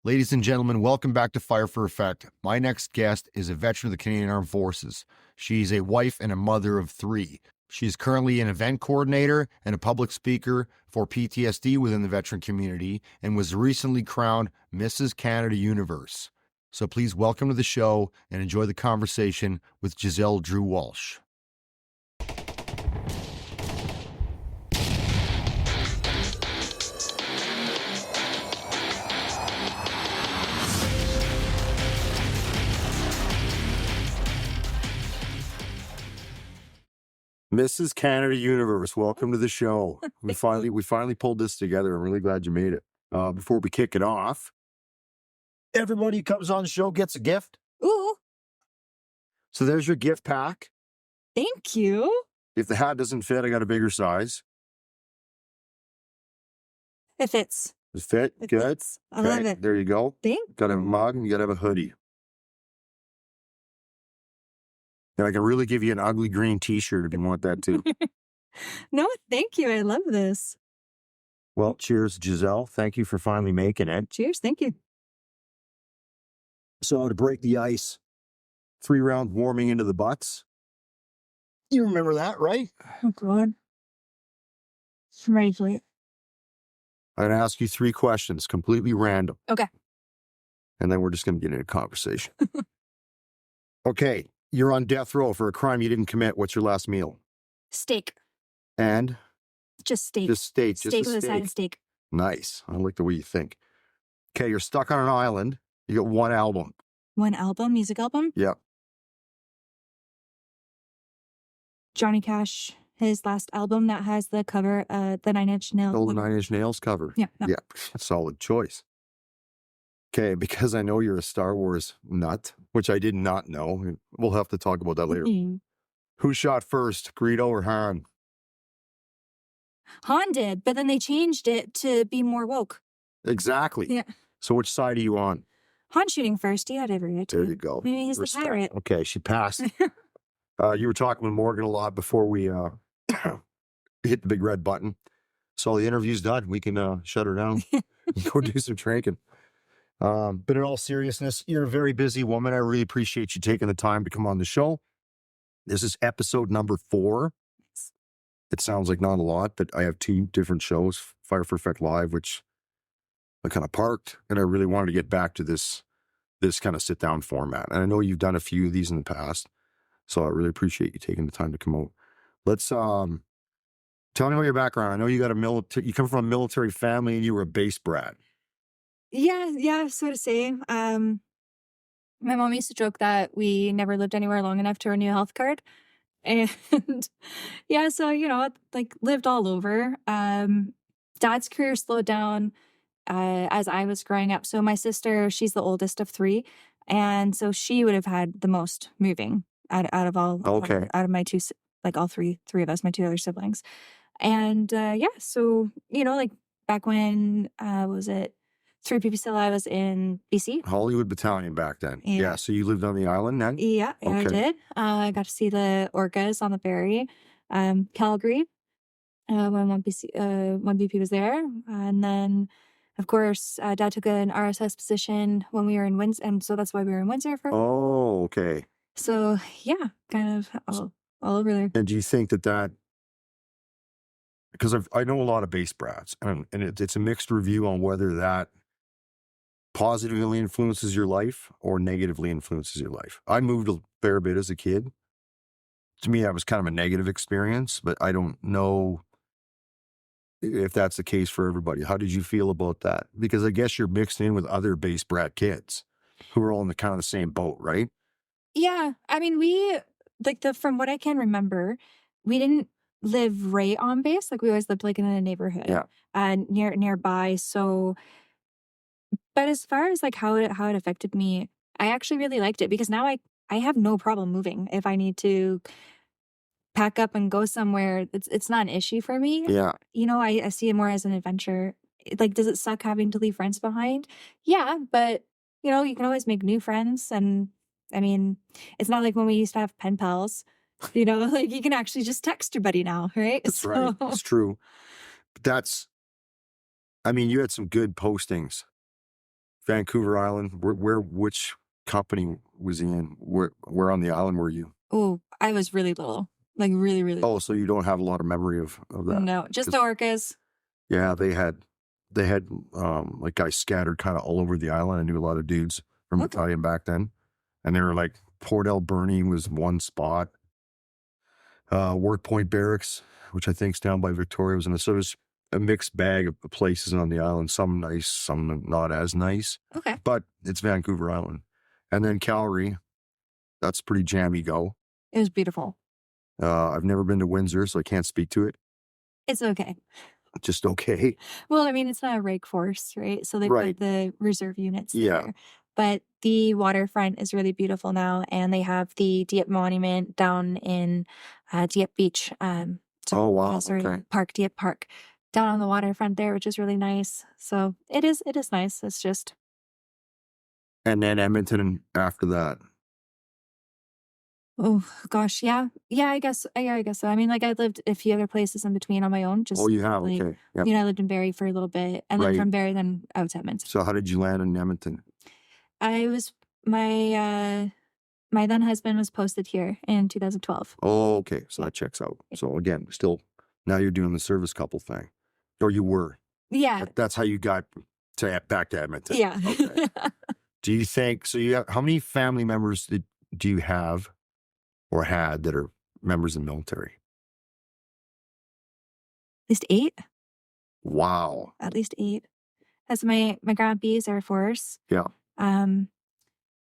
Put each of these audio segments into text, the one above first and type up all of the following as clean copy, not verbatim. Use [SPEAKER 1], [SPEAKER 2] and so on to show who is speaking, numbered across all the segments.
[SPEAKER 1] Ladies and gentlemen, welcome back to Fire for Effect. My next guest is a veteran of the Canadian Armed Forces. She's a wife and a mother of 3. She's currently an event coordinator and a public speaker for PTSD within the veteran community and was recently crowned Mrs. Canada Universe. So please welcome to the show and enjoy the conversation with Giselle Drew Walsh. Mrs. Canada Universe, welcome to the show. We finally pulled this together. I'm really glad you made it. Before we kick it off, everybody who comes on the show gets a gift.
[SPEAKER 2] Ooh,
[SPEAKER 1] So there's your gift pack.
[SPEAKER 2] thank you.
[SPEAKER 1] If the hat doesn't fit, I got a bigger size.
[SPEAKER 2] It fits.
[SPEAKER 1] Does it fit?
[SPEAKER 2] It
[SPEAKER 1] Good.
[SPEAKER 2] fits. I love it.
[SPEAKER 1] There you go.
[SPEAKER 2] Thank
[SPEAKER 1] Got a mug and you got to have a hoodie. And I can really give you an ugly green t-shirt if you want that too.
[SPEAKER 2] No, thank you. I love this.
[SPEAKER 1] Well, cheers, Giselle. Thank you for finally making it.
[SPEAKER 2] Cheers. Thank you.
[SPEAKER 1] So to break the ice, 3 rounds warming into the butts. You remember that, right?
[SPEAKER 2] Oh, God. I'm ready for it.
[SPEAKER 1] I'm going to ask you 3 questions, completely random.
[SPEAKER 2] Okay.
[SPEAKER 1] And then we're just going to get into conversation. Okay. You're on death row for a crime you didn't commit. What's your last meal?
[SPEAKER 2] Steak.
[SPEAKER 1] And?
[SPEAKER 2] Just steak.
[SPEAKER 1] Just steak. Just
[SPEAKER 2] steak
[SPEAKER 1] a
[SPEAKER 2] with a
[SPEAKER 1] steak.
[SPEAKER 2] side of steak.
[SPEAKER 1] Nice. I like the way you think. Okay, you're stuck on an island. You got 1 album.
[SPEAKER 2] One album, music album.
[SPEAKER 1] Yep.
[SPEAKER 2] Johnny Cash, his last album that has the cover, the 9 Inch Nails.
[SPEAKER 1] The 9 Inch Nails cover.
[SPEAKER 2] Yeah. No.
[SPEAKER 1] Yeah. Solid choice. Okay, because I know you're a Star Wars nut, which I did not know. We'll have to talk about that later.
[SPEAKER 2] Mm.
[SPEAKER 1] Who shot first, Greedo or Han?
[SPEAKER 2] Han did, but then they changed it to be more woke.
[SPEAKER 1] Exactly.
[SPEAKER 2] Yeah.
[SPEAKER 1] So which side are you on?
[SPEAKER 2] Han shooting first. He had every right to.
[SPEAKER 1] There you go.
[SPEAKER 2] Maybe he's
[SPEAKER 1] Respect.
[SPEAKER 2] the pirate.
[SPEAKER 1] Okay, she passed. You were talking with Morgan a lot before we hit the big red button. So the interview's done. We can shut her down and go do some drinking. But in all seriousness, you're a very busy woman. I really appreciate you taking the time to come on the show. This is episode number 4. It sounds like not a lot, but I have 2 different shows, Fire for Effect Live, which I kind of parked, and I really wanted to get back to this kind of sit-down format. And I know you've done a few of these in the past, so I really appreciate you taking the time to come out. Let's tell me about your background. I know you got you come from a military family, and you were a base brat.
[SPEAKER 2] Yeah, so to say. My mom used to joke that we never lived anywhere long enough to renew a health card. And yeah, so, like lived all over. Dad's career slowed down as I was growing up. So my sister, she's the oldest of 3. And so she would have had the most moving out of all,
[SPEAKER 1] Okay.
[SPEAKER 2] out of my 2, like all three of us, my 2 other siblings. And yeah, so, like back when, was it 3 people still, I was in BC.
[SPEAKER 1] Hollywood Battalion back then.
[SPEAKER 2] Yeah.
[SPEAKER 1] So you lived on the island then?
[SPEAKER 2] Yeah, I
[SPEAKER 1] Okay.
[SPEAKER 2] did. I got to see the orcas on the ferry. Calgary, when 1BP was there. And then, of course, Dad took an RSS position when we were in Windsor. And so that's why we were in Windsor for.
[SPEAKER 1] Oh, okay.
[SPEAKER 2] So, yeah, kind of all over there.
[SPEAKER 1] And do you think that because I know a lot of base brats, and it's a mixed review on whether that positively influences your life or negatively influences your life. I moved a fair bit as a kid. To me, that was kind of a negative experience, but I don't know if that's the case for everybody. How did you feel about that? Because I guess you're mixed in with other base brat kids who are all in the kind of the same boat, right?
[SPEAKER 2] Yeah, I mean, we, like, from what I can remember, we didn't live right on base. Like, we always lived, like, in a neighborhood.
[SPEAKER 1] Yeah.
[SPEAKER 2] And nearby, so. But as far as like how it affected me, I actually really liked it because now I have no problem moving. If I need to pack up and go somewhere, it's not an issue for me.
[SPEAKER 1] Yeah.
[SPEAKER 2] I see it more as an adventure. Like, does it suck having to leave friends behind? Yeah, but you can always make new friends. And I mean, it's not like when we used to have pen pals. Like you can actually just text your buddy now, right?
[SPEAKER 1] That's right. It's true. But you had some good postings Vancouver Island. Which company was he in? Where on the island were you?
[SPEAKER 2] Oh, I was really little, like really, really.
[SPEAKER 1] Oh, so you don't have a lot of memory of that?
[SPEAKER 2] No, just the orcas.
[SPEAKER 1] Yeah, they had like guys scattered kind of all over the island. I knew a lot of dudes from battalion back then, and they were like Port Alberni was one spot. Work Point Barracks, which I think's down by Victoria, was in so it was a mixed bag of places on the island. Some nice, some not as nice.
[SPEAKER 2] Okay,
[SPEAKER 1] but it's Vancouver Island, and then Calgary. That's pretty jammy go.
[SPEAKER 2] It was beautiful.
[SPEAKER 1] I've never been to Windsor, so I can't speak to it.
[SPEAKER 2] It's okay.
[SPEAKER 1] Just okay.
[SPEAKER 2] Well, I mean, it's not a reg force, right? So they put the reserve units there. But the waterfront is really beautiful now, and they have the Dieppe Monument down in Dieppe Beach. Park, Dieppe Park, down on the waterfront there, which is really nice. So it is nice. It's just.
[SPEAKER 1] And then Edmonton after that.
[SPEAKER 2] Oh gosh, yeah, I guess so. I mean, like I lived a few other places in between on my own. Just
[SPEAKER 1] you have,
[SPEAKER 2] like,
[SPEAKER 1] okay. Yep.
[SPEAKER 2] I lived in Barrie for a little bit, and then from Barrie, then out to Edmonton.
[SPEAKER 1] So how did you land in Edmonton?
[SPEAKER 2] I was my then husband was posted here in 2012.
[SPEAKER 1] Oh, okay, so that checks out. So again, still now you're doing the service couple thing, or you were.
[SPEAKER 2] Yeah,
[SPEAKER 1] that's how you got back to Edmonton.
[SPEAKER 2] Yeah.
[SPEAKER 1] Okay. Do you think so? You have how many family members do you have? Or had that are members of the military?
[SPEAKER 2] At least 8.
[SPEAKER 1] Wow.
[SPEAKER 2] At least 8. As my grandpa's Air Force.
[SPEAKER 1] Yeah.
[SPEAKER 2] My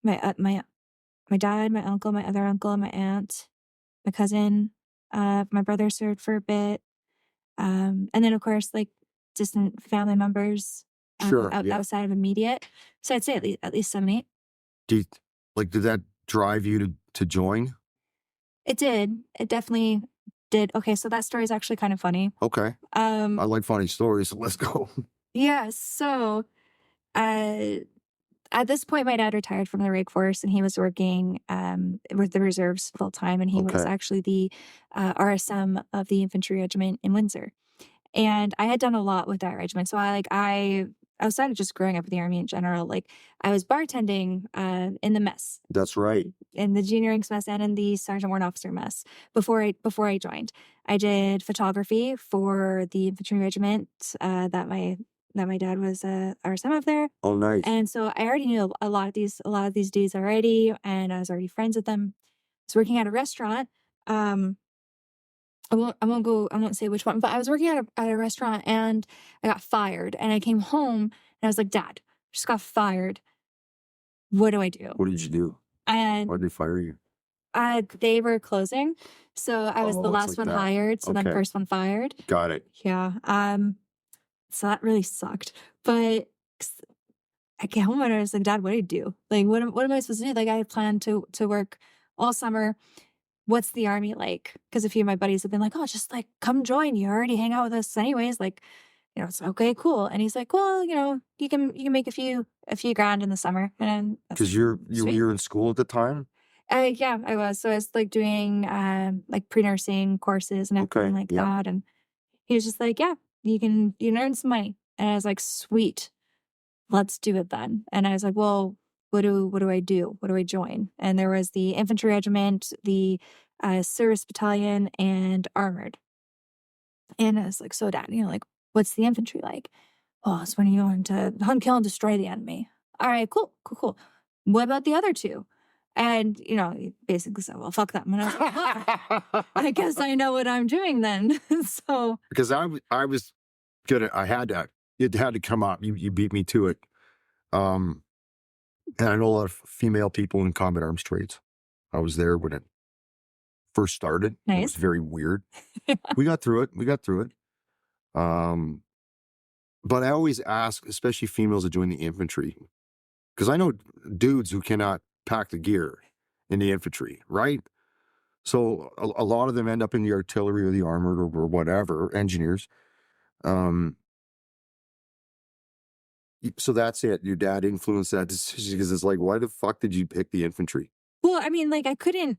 [SPEAKER 2] dad, my uncle, my other uncle, my aunt, my cousin, my brother served for a bit, and then of course like distant family members. Outside of immediate. So I'd say at least 7, 8.
[SPEAKER 1] Did that drive you to join?
[SPEAKER 2] It did. It definitely did. Okay, so that story is actually kind of funny.
[SPEAKER 1] Okay. I like funny stories, so let's go.
[SPEAKER 2] Yeah, so at this point my dad retired from the Reg Force, and he was working with the reserves full time, and he was actually the RSM of the infantry regiment in Windsor. And I had done a lot with that regiment. So I outside of just growing up in the Army in general, like I was bartending in the mess.
[SPEAKER 1] That's right.
[SPEAKER 2] In the junior ranks mess and in the sergeant warrant officer mess before I joined. I did photography for the infantry regiment that my dad was RSM of there.
[SPEAKER 1] Oh, nice.
[SPEAKER 2] And so I already knew a lot of these dudes already, and I was already friends with them. I was working at a restaurant. I won't say which one, but I was working at a restaurant, and I got fired, and I came home and I was like, Dad, I just got fired. What do I do?
[SPEAKER 1] What did you do?
[SPEAKER 2] And
[SPEAKER 1] why did they fire you?
[SPEAKER 2] They were closing. So I was the last one hired. So then first one fired.
[SPEAKER 1] Got it.
[SPEAKER 2] Yeah. So that really sucked, but I came home and I was like, Dad, what do I do? Like, what am I supposed to do? Like I had planned to work all summer. What's the Army like? Because a few of my buddies have been like, oh, just like come join. You already hang out with us anyways. Like, it's okay, cool. And he's like, well, you can make a few grand in the summer. And
[SPEAKER 1] because you were in school at the time.
[SPEAKER 2] Yeah, I was. So I was like doing like pre-nursing courses and everything like that. And he was just like, yeah, you can earn some money. And I was like, sweet, let's do it then. And I was like, well, what do I do? What do I join? And there was the infantry regiment, the service battalion, and armored. And I was like, so Dad, like, what's the infantry like? Oh, it's when you learn to hunt, kill, and destroy the enemy. All right, cool. What about the other 2? And, he basically said, well, fuck them. And I was like, well, I guess I know what I'm doing then. So.
[SPEAKER 1] Because I was good at, it had to come up. You beat me to it. And I know a lot of female people in combat arms trades. I was there when it first started. Nice. It was very weird. We got through it. But I always ask, especially females that join the infantry, because I know dudes who cannot pack the gear in the infantry, right? So a lot of them end up in the artillery or the armored or whatever, engineers. So that's it. Your dad influenced that decision because it's like, why the fuck did you pick the infantry?
[SPEAKER 2] Well, I mean, like I couldn't.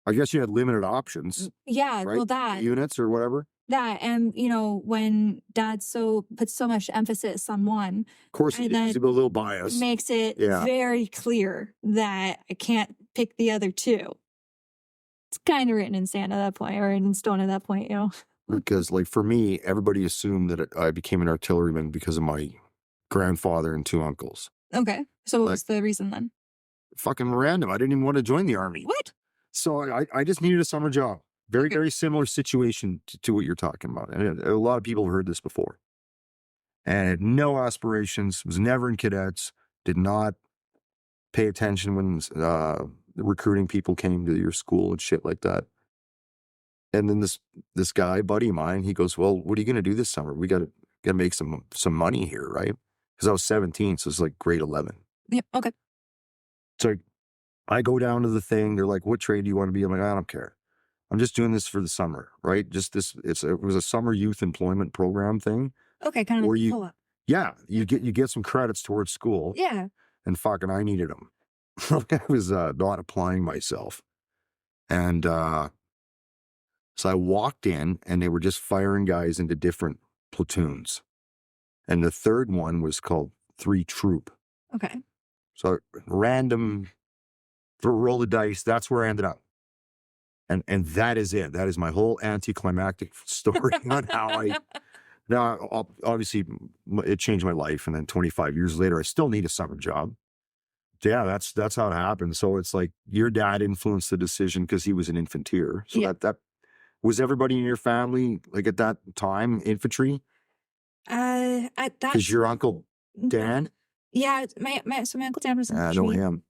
[SPEAKER 1] I guess you had limited options.
[SPEAKER 2] Yeah,
[SPEAKER 1] right?
[SPEAKER 2] well that.
[SPEAKER 1] Units or whatever.
[SPEAKER 2] that. And, you know, when dad puts so much emphasis on one,
[SPEAKER 1] Of course,
[SPEAKER 2] and
[SPEAKER 1] he's
[SPEAKER 2] then
[SPEAKER 1] a little biased.
[SPEAKER 2] makes it
[SPEAKER 1] Yeah.
[SPEAKER 2] very clear that I can't pick the other two. It's kind of written in sand at that point, or in stone at that point, you know.
[SPEAKER 1] Because, like, for me, everybody assumed that I became an artilleryman because of my grandfather and 2 uncles.
[SPEAKER 2] Okay. So what
[SPEAKER 1] Like-
[SPEAKER 2] was the reason then?
[SPEAKER 1] Fucking random. I didn't even want to join the army.
[SPEAKER 2] What?
[SPEAKER 1] So I just needed a summer job. Very,
[SPEAKER 2] Okay.
[SPEAKER 1] very similar situation to what you're talking about. And a lot of people have heard this before. And had no aspirations, was never in cadets, did not pay attention when recruiting people came to your school and shit like that. And then this guy, buddy of mine, he goes, well, what are you going to do this summer? We got to make some money here, right? Because I was 17, so it's like grade 11.
[SPEAKER 2] Yep. Okay.
[SPEAKER 1] So I go down to the thing. They're like, what trade do you want to be? I'm like, I don't care. I'm just doing this for the summer, right? Just this. It was a summer youth employment program thing.
[SPEAKER 2] Okay. Kind of
[SPEAKER 1] Or
[SPEAKER 2] like
[SPEAKER 1] you-
[SPEAKER 2] co-op.
[SPEAKER 1] Yeah, you get some credits towards school,
[SPEAKER 2] Yeah.
[SPEAKER 1] and fucking I needed them. I was not applying myself, and so I walked in, and they were just firing guys into different platoons, and the third one was called 3 Troop.
[SPEAKER 2] Okay.
[SPEAKER 1] So random, roll the dice. That's where I ended up. And that is it. That is my whole anticlimactic story on how I. Now, obviously, it changed my life, and then 25 years later, I still need a summer job. Yeah, that's how it happened. So it's like your dad influenced the decision because he was an infantier. So
[SPEAKER 2] Yeah.
[SPEAKER 1] that was everybody in your family, like at that time, infantry. Because your uncle Dan,
[SPEAKER 2] Yeah, my uncle Dan was
[SPEAKER 1] I know
[SPEAKER 2] infantry,
[SPEAKER 1] him.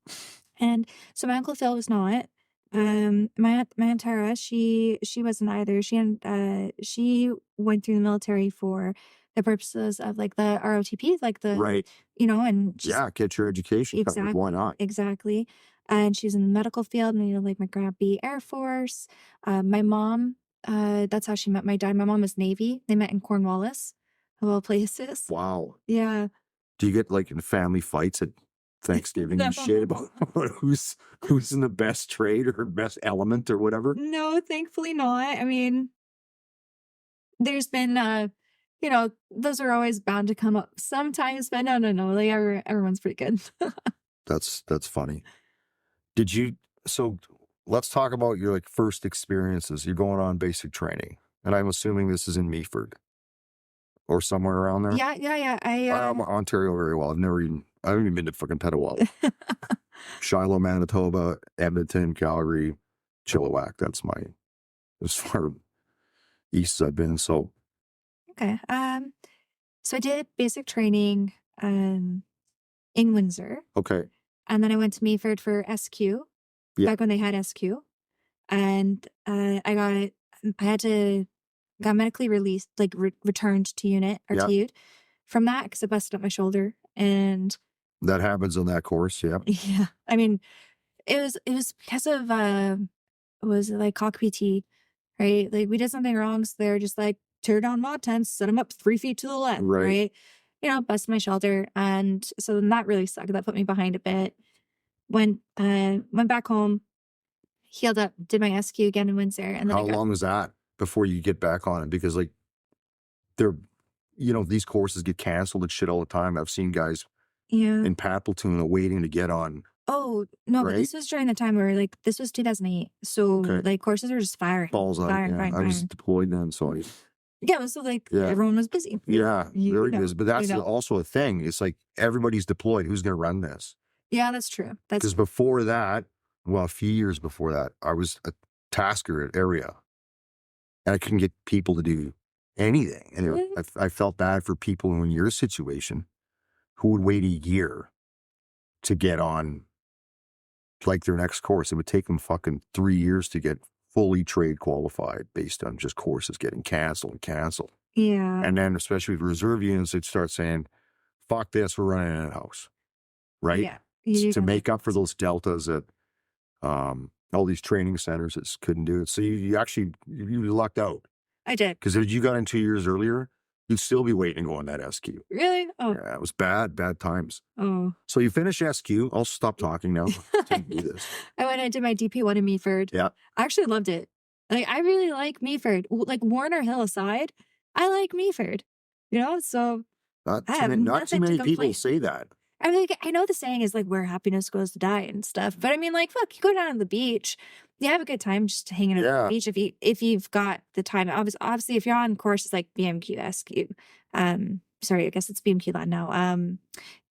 [SPEAKER 2] and so my uncle Phil was not. My aunt Tara, she wasn't either. She went through the military for the purposes of like the ROTP, like the
[SPEAKER 1] Right.
[SPEAKER 2] you know, and just
[SPEAKER 1] Yeah, get your education covered.
[SPEAKER 2] Exact-
[SPEAKER 1] Why not?
[SPEAKER 2] exactly. And she's in the medical field, and you know, like my grandpa be Air Force. My mom, that's how she met my dad. My mom was Navy. They met in Cornwallis, of all places.
[SPEAKER 1] Wow.
[SPEAKER 2] Yeah.
[SPEAKER 1] Do you get like in family fights at Thanksgiving and shit about who's in the best trade or best element or whatever?
[SPEAKER 2] No, thankfully not. I mean, there's been, you know, those are always bound to come up sometimes, but no. Like everyone's pretty good.
[SPEAKER 1] That's funny. So let's talk about your like first experiences. You're going on basic training, and I'm assuming this is in Meaford or somewhere around there.
[SPEAKER 2] Yeah.
[SPEAKER 1] I know Ontario very well. I haven't even been to fucking Petawawa. Shiloh, Manitoba, Edmonton, Calgary, Chilliwack. That's as far east as I've been. So
[SPEAKER 2] Okay. So I did basic training in Windsor,
[SPEAKER 1] okay,
[SPEAKER 2] and then I went to Meaford for SQ.
[SPEAKER 1] Yeah.
[SPEAKER 2] Back when they had SQ, and I got medically released, like returned to unit,
[SPEAKER 1] Yeah.
[SPEAKER 2] RTU'd from that because I busted up my shoulder. And
[SPEAKER 1] that happens on that course. Yeah.
[SPEAKER 2] yeah, I mean, it was because of was it like cock PT, right? Like we did something wrong, so they're just like tear down mod tents, set them up 3 feet to the left,
[SPEAKER 1] Right.
[SPEAKER 2] right? You know, busted my shoulder, and so then that really sucked. That put me behind a bit. Went back home, healed up, did my SQ again in Windsor, and then
[SPEAKER 1] How long was that before you get back on it? Because like these courses get canceled and shit all the time. I've seen guys
[SPEAKER 2] yeah.
[SPEAKER 1] in Pat platoon waiting to get on.
[SPEAKER 2] Oh no, but this was during the time where like this was 2008, so
[SPEAKER 1] Okay.
[SPEAKER 2] like courses were just firing.
[SPEAKER 1] Balls out.
[SPEAKER 2] Firing,
[SPEAKER 1] Yeah.
[SPEAKER 2] firing,
[SPEAKER 1] I was
[SPEAKER 2] firing.
[SPEAKER 1] deployed then, so
[SPEAKER 2] Yeah, so like
[SPEAKER 1] Yeah.
[SPEAKER 2] everyone was busy.
[SPEAKER 1] yeah,
[SPEAKER 2] You
[SPEAKER 1] very
[SPEAKER 2] know,
[SPEAKER 1] busy. But that's
[SPEAKER 2] you know.
[SPEAKER 1] also a thing. It's like everybody's deployed. Who's going to run this?
[SPEAKER 2] Yeah, that's true. That's
[SPEAKER 1] Because before that, well, a few years before that, I was a tasker at area, and I couldn't get people to do anything. And I felt bad for people in your situation who would wait a year to get on like their next course. It would take them fucking 3 years to get fully trade qualified based on just courses getting canceled.
[SPEAKER 2] yeah.
[SPEAKER 1] And then especially with reserve units, they'd start saying, fuck this, we're running in a house. Right?
[SPEAKER 2] Yeah. You
[SPEAKER 1] To
[SPEAKER 2] gotta-
[SPEAKER 1] make up for those deltas that all these training centers just couldn't do it. So you lucked out.
[SPEAKER 2] I did.
[SPEAKER 1] Because if you got in 2 years earlier, you'd still be waiting to go on that SQ.
[SPEAKER 2] Really? Oh.
[SPEAKER 1] Yeah, it was bad times.
[SPEAKER 2] Oh.
[SPEAKER 1] So you finish SQ. I'll stop talking now. Can't do this.
[SPEAKER 2] I went and did my DP1 in Meaford.
[SPEAKER 1] Yeah.
[SPEAKER 2] I actually loved it. Like, I really like Meaford. Like, Warner Hill aside, I like Meaford, you know? So I have
[SPEAKER 1] Not too
[SPEAKER 2] nothing to
[SPEAKER 1] many people
[SPEAKER 2] complain.
[SPEAKER 1] say that.
[SPEAKER 2] I mean, like, I know the saying is like where happiness goes to die and stuff, but I mean, like, look, you go down to the beach, you have a good time just hanging out at the
[SPEAKER 1] Yeah.
[SPEAKER 2] beach if you've got the time. Obviously, if you're on courses like BMQ SQ, sorry, I guess it's BMQ land now,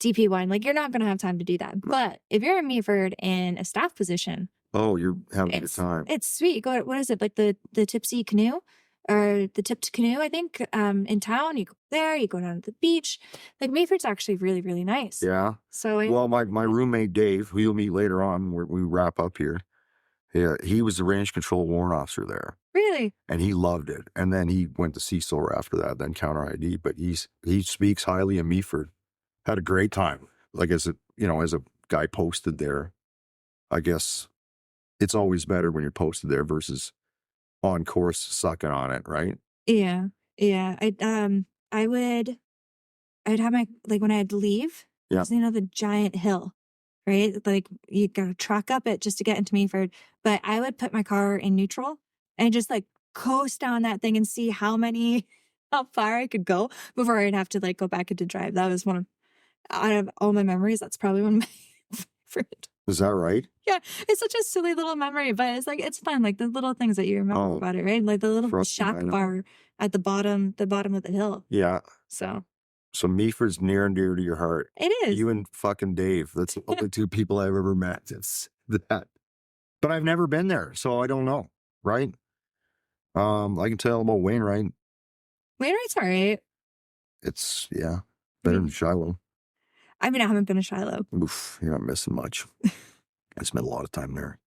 [SPEAKER 2] DP1, like you're not gonna have time to do that. But if you're in Meaford in a staff position,
[SPEAKER 1] Oh, you're having a good time.
[SPEAKER 2] it's sweet. You go to, what is it, like the tipsy canoe or the tipped canoe, I think, in town. You go there, you go down to the beach. Like Mayford's actually really, really nice.
[SPEAKER 1] Yeah.
[SPEAKER 2] So
[SPEAKER 1] Well, my roommate Dave, who you'll meet later on when we wrap up here, yeah, he was the range control warrant officer there,
[SPEAKER 2] really,
[SPEAKER 1] and he loved it. And then he went to CSOR after that, then counter ID. But he speaks highly of Meaford. Had a great time. Like as a guy posted there, I guess it's always better when you're posted there versus on course sucking on it, right?
[SPEAKER 2] yeah, yeah. I'd have my, like when I'd leave,
[SPEAKER 1] Yeah.
[SPEAKER 2] there's, the giant hill, right? Like you gotta truck up it just to get into Meaford. But I would put my car in neutral and just like coast down that thing and see how far I could go before I'd have to like go back into drive. That was out of all my memories, that's probably one of my favorite.
[SPEAKER 1] Is that right?
[SPEAKER 2] Yeah, it's such a silly little memory, but it's like it's fun. Like the little things that you remember about it, right? Like the little shack bar at the bottom of the hill.
[SPEAKER 1] Yeah.
[SPEAKER 2] So
[SPEAKER 1] Meaford's near and dear to your heart.
[SPEAKER 2] it is.
[SPEAKER 1] You and fucking Dave. That's the only two people I've ever met. It's that. But I've never been there, so I don't know, right? I can tell about Wainwright.
[SPEAKER 2] Wainwright's all right.
[SPEAKER 1] It's better than Shiloh.
[SPEAKER 2] I mean, I haven't been to Shiloh.
[SPEAKER 1] Oof, you're not missing much. I spent a lot of time there.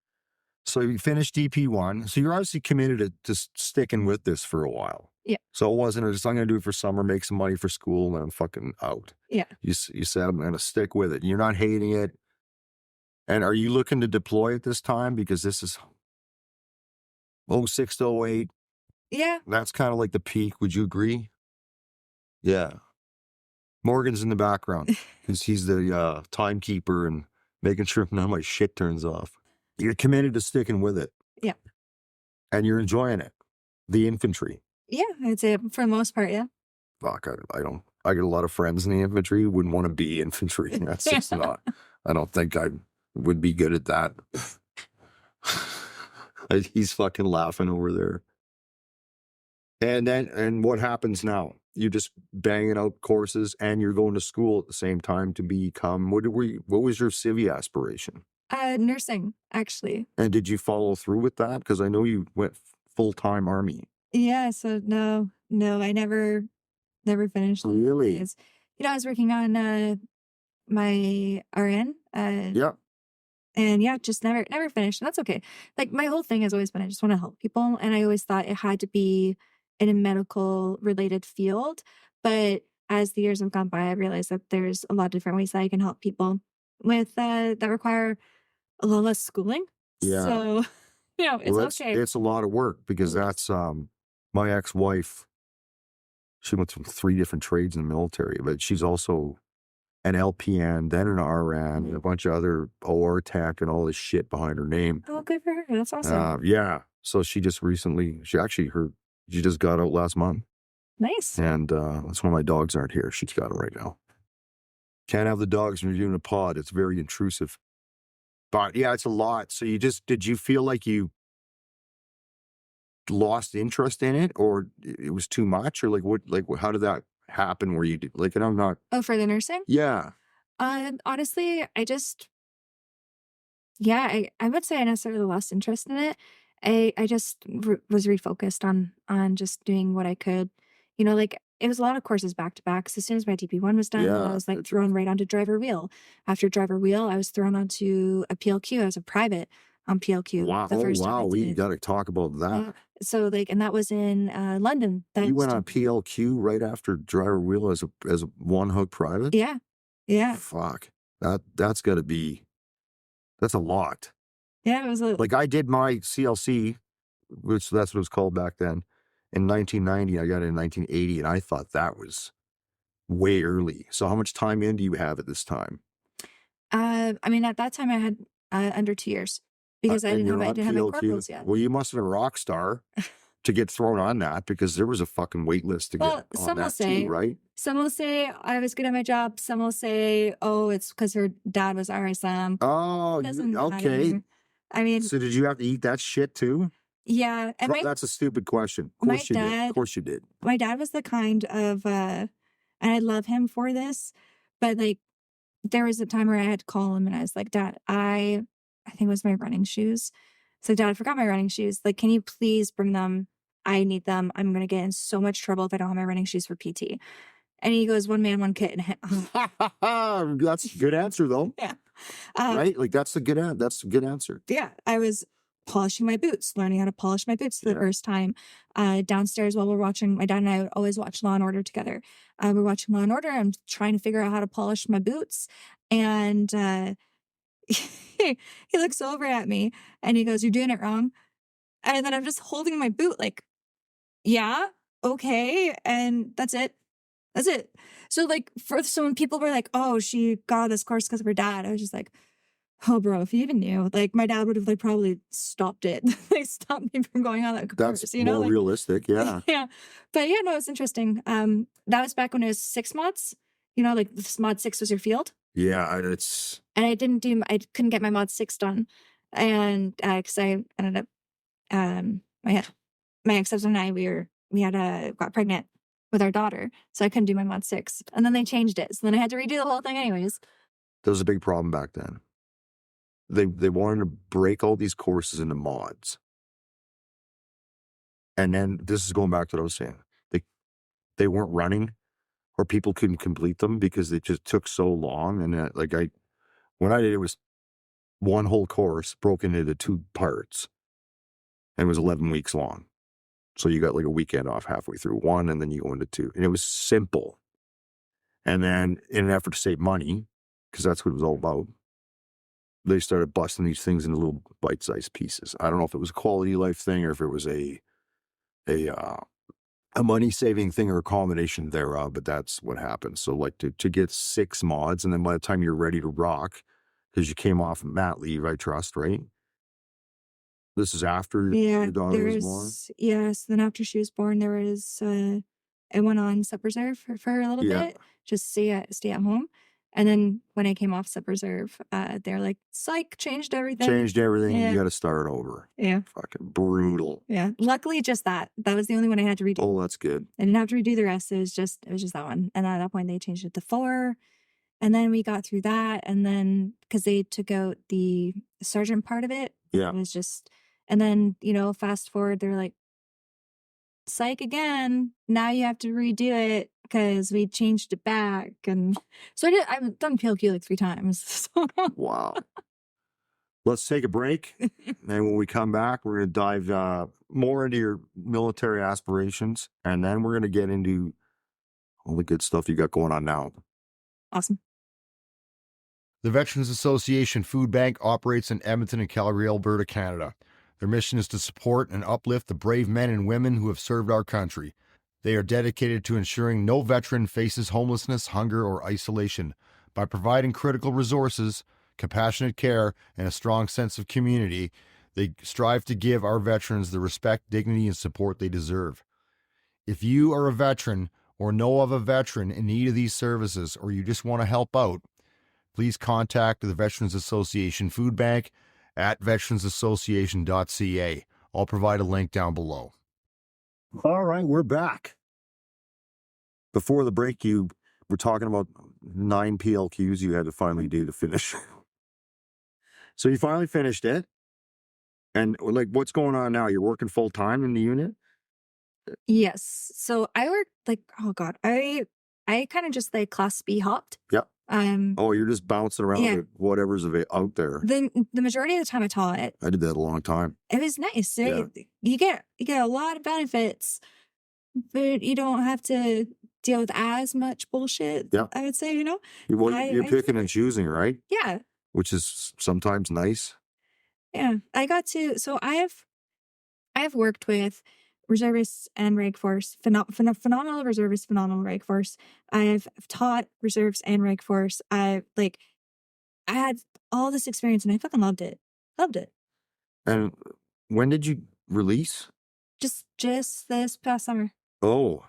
[SPEAKER 1] So you finished DP1. So you're obviously committed to sticking with this for a while.
[SPEAKER 2] Yeah.
[SPEAKER 1] So it wasn't just, I'm going to do it for summer, make some money for school, and then I'm fucking out.
[SPEAKER 2] Yeah.
[SPEAKER 1] You said, I'm going to stick with it. You're not hating it. And are you looking to deploy at this time? Because this is 06 to 08.
[SPEAKER 2] Yeah.
[SPEAKER 1] That's kind of like the peak. Would you agree? Yeah. Morgan's in the background because he's the timekeeper and making sure none of my shit turns off. You're committed to sticking with it.
[SPEAKER 2] Yeah.
[SPEAKER 1] And you're enjoying it. The infantry.
[SPEAKER 2] Yeah, I'd say for the most part, yeah.
[SPEAKER 1] Fuck, I don't. I get a lot of friends in the infantry who wouldn't want to be infantry. That's just not. I don't think I would be good at that. He's fucking laughing over there. And what happens now? You just banging out courses and you're going to school at the same time to become, what was your civvy aspiration?
[SPEAKER 2] Nursing, actually.
[SPEAKER 1] And did you follow through with that? Because I know you went full-time Army.
[SPEAKER 2] Yeah, so no, I never finished.
[SPEAKER 1] Really?
[SPEAKER 2] I was working on my RN.
[SPEAKER 1] Yeah.
[SPEAKER 2] And yeah, just never finished. And that's okay. Like my whole thing has always been I just want to help people. And I always thought it had to be in a medical related field. But as the years have gone by, I realized that there's a lot of different ways that I can help people with that require a lot less schooling.
[SPEAKER 1] Yeah.
[SPEAKER 2] So, it's okay.
[SPEAKER 1] It's a lot of work because that's my ex-wife. She went through 3 different trades in the military, but she's also an LPN, then an RN, and a bunch of other OR tech and all this shit behind her name.
[SPEAKER 2] Oh, good for her. That's awesome.
[SPEAKER 1] Yeah. So she just recently, she just got out last month.
[SPEAKER 2] Nice.
[SPEAKER 1] And that's why my dogs aren't here. She's got it right now. Can't have the dogs when you're doing a pod. It's very intrusive. But yeah, it's a lot. So did you feel like you lost interest in it or it was too much or how did that happen where you did and I'm not.
[SPEAKER 2] Oh, for the nursing?
[SPEAKER 1] Yeah.
[SPEAKER 2] Honestly, I just, I would say I necessarily lost interest in it. I just was refocused on just doing what I could, it was a lot of courses back to back. So as soon as my DP1 was done, I was like thrown right onto driver wheel. After driver wheel, I was thrown onto a PLQ. I was a private on PLQ.
[SPEAKER 1] Wow. Wow. We got to talk about that.
[SPEAKER 2] So and that was in London.
[SPEAKER 1] You went on PLQ right after driver wheel as a one hook private?
[SPEAKER 2] Yeah. Yeah.
[SPEAKER 1] Fuck. That's got to be, that's a lot.
[SPEAKER 2] Yeah, it was
[SPEAKER 1] I did my CLC, which that's what it was called back then, in 1990. I got it in 1980, and I thought that was way early. So how much time in do you have at this time?
[SPEAKER 2] I mean, at that time I had under 2 years because I
[SPEAKER 1] and
[SPEAKER 2] didn't
[SPEAKER 1] you're
[SPEAKER 2] have
[SPEAKER 1] on
[SPEAKER 2] my
[SPEAKER 1] PLQ.
[SPEAKER 2] corporals yet.
[SPEAKER 1] Well, you must have been a rock star to get thrown on that, because there was a fucking wait list to
[SPEAKER 2] Well,
[SPEAKER 1] get on
[SPEAKER 2] some will
[SPEAKER 1] that
[SPEAKER 2] say,
[SPEAKER 1] too, right?
[SPEAKER 2] some will say I was good at my job. Some will say, oh, it's because her dad was RSM.
[SPEAKER 1] Oh,
[SPEAKER 2] Doesn't
[SPEAKER 1] okay.
[SPEAKER 2] matter. I mean,
[SPEAKER 1] So did you have to eat that shit too?
[SPEAKER 2] yeah. And
[SPEAKER 1] That's a stupid question. Of
[SPEAKER 2] my
[SPEAKER 1] course you did.
[SPEAKER 2] dad-
[SPEAKER 1] Of course you did.
[SPEAKER 2] my dad was the kind of, and I love him for this, but like, there was a time where I had to call him and I was like, Dad, I think it was my running shoes. So, Dad, I forgot my running shoes. Like, can you please bring them? I need them. I'm going to get in so much trouble if I don't have my running shoes for PT. And he goes, one man, one kit. And
[SPEAKER 1] That's a good answer though.
[SPEAKER 2] yeah.
[SPEAKER 1] Right? Like that's a good answer.
[SPEAKER 2] Yeah. I was polishing my boots, learning how to polish my boots for the first time. Downstairs while we're watching, my dad and I would always watch Law and Order together. We're watching Law and Order. I'm trying to figure out how to polish my boots. And he looks over at me and he goes, "You're doing it wrong." And then I'm just holding my boot like, yeah, okay. And that's it. That's it. So like so when people were like, "Oh, she got this course because of her dad," I was just like, oh, bro, if you even knew, like my dad would have like probably stopped it. Like stopped me from going on that course.
[SPEAKER 1] That's
[SPEAKER 2] You know,
[SPEAKER 1] more
[SPEAKER 2] like,
[SPEAKER 1] realistic. Yeah.
[SPEAKER 2] yeah. But yeah, no, it's interesting. That was back when it was 6 mods. You know, like mod 6 was your field.
[SPEAKER 1] Yeah, it's.
[SPEAKER 2] And I couldn't get my mod 6 done. And because I ended up, my ex-husband and I, we had got pregnant with our daughter. So I couldn't do my mod 6. And then they changed it. So then I had to redo the whole thing anyways.
[SPEAKER 1] There was a big problem back then. They wanted to break all these courses into mods. And then this is going back to what I was saying. They weren't running, or people couldn't complete them because it just took so long. And when I did it was one whole course broken into 2 parts, and it was 11 weeks long. So you got like a weekend off halfway through one, and then you go into 2, and it was simple. And then in an effort to save money, because that's what it was all about, they started busting these things into little bite-sized pieces. I don't know if it was a quality life thing or if it was a money-saving thing or a combination thereof, but that's what happened. So like to get 6 mods, and then by the time you're ready to rock, because you came off mat leave, I trust, right? This is after your daughter was born?
[SPEAKER 2] Yes. Then after she was born, there was, I went on sub reserve for a little bit, just stay at home. And then when I came off sub reserve, they're like, psych, changed everything.
[SPEAKER 1] Yeah. You got to start over.
[SPEAKER 2] Yeah.
[SPEAKER 1] Fucking brutal.
[SPEAKER 2] Yeah. Luckily, just that was the only one I had to redo.
[SPEAKER 1] Oh, that's good.
[SPEAKER 2] I didn't have to redo the rest. It was just that one. And at that point, they changed it to 4. And then we got through that. And then because they took out the sergeant part of it,
[SPEAKER 1] Yeah.
[SPEAKER 2] it was just, and then, fast forward, they're like, psych again. Now you have to redo it because we changed it back. And so I've done PLQ like 3 times.
[SPEAKER 1] Wow. Let's take a break. And when we come back, we're going to dive more into your military aspirations. And then we're going to get into all the good stuff you got going on now.
[SPEAKER 2] Awesome.
[SPEAKER 3] The Veterans Association Food Bank operates in Edmonton and Calgary, Alberta, Canada. Their mission is to support and uplift the brave men and women who have served our country. They are dedicated to ensuring no veteran faces homelessness, hunger, or isolation. By providing critical resources, compassionate care, and a strong sense of community, they strive to give our veterans the respect, dignity, and support they deserve. If you are a veteran or know of a veteran in need of these services, or you just want to help out, please contact the Veterans Association Food Bank at veteransassociation.ca. I'll provide a link down below.
[SPEAKER 1] All right, we're back. Before the break, you were talking about 9 PLQs you had to finally do to finish. So you finally finished it. And like, what's going on now? You're working full time in the unit?
[SPEAKER 2] Yes. So I work like, oh God, I kind of just like class B hopped.
[SPEAKER 1] Yep.
[SPEAKER 2] Oh,
[SPEAKER 1] you're just bouncing around with whatever's out there.
[SPEAKER 2] The majority of the time I taught it.
[SPEAKER 1] I did that a long time.
[SPEAKER 2] It was nice.
[SPEAKER 1] Yeah.
[SPEAKER 2] You get a lot of benefits, but you don't have to deal with as much bullshit.
[SPEAKER 1] Yeah.
[SPEAKER 2] I would say,
[SPEAKER 1] You're picking and choosing, right?
[SPEAKER 2] Yeah.
[SPEAKER 1] Which is sometimes nice.
[SPEAKER 2] Yeah. So I have worked with reservists and reg force, phenomenal reservists, phenomenal reg force. I've taught reserves and reg force. I had all this experience and I fucking loved it.
[SPEAKER 1] And when did you release?
[SPEAKER 2] Just this past summer.
[SPEAKER 1] Oh.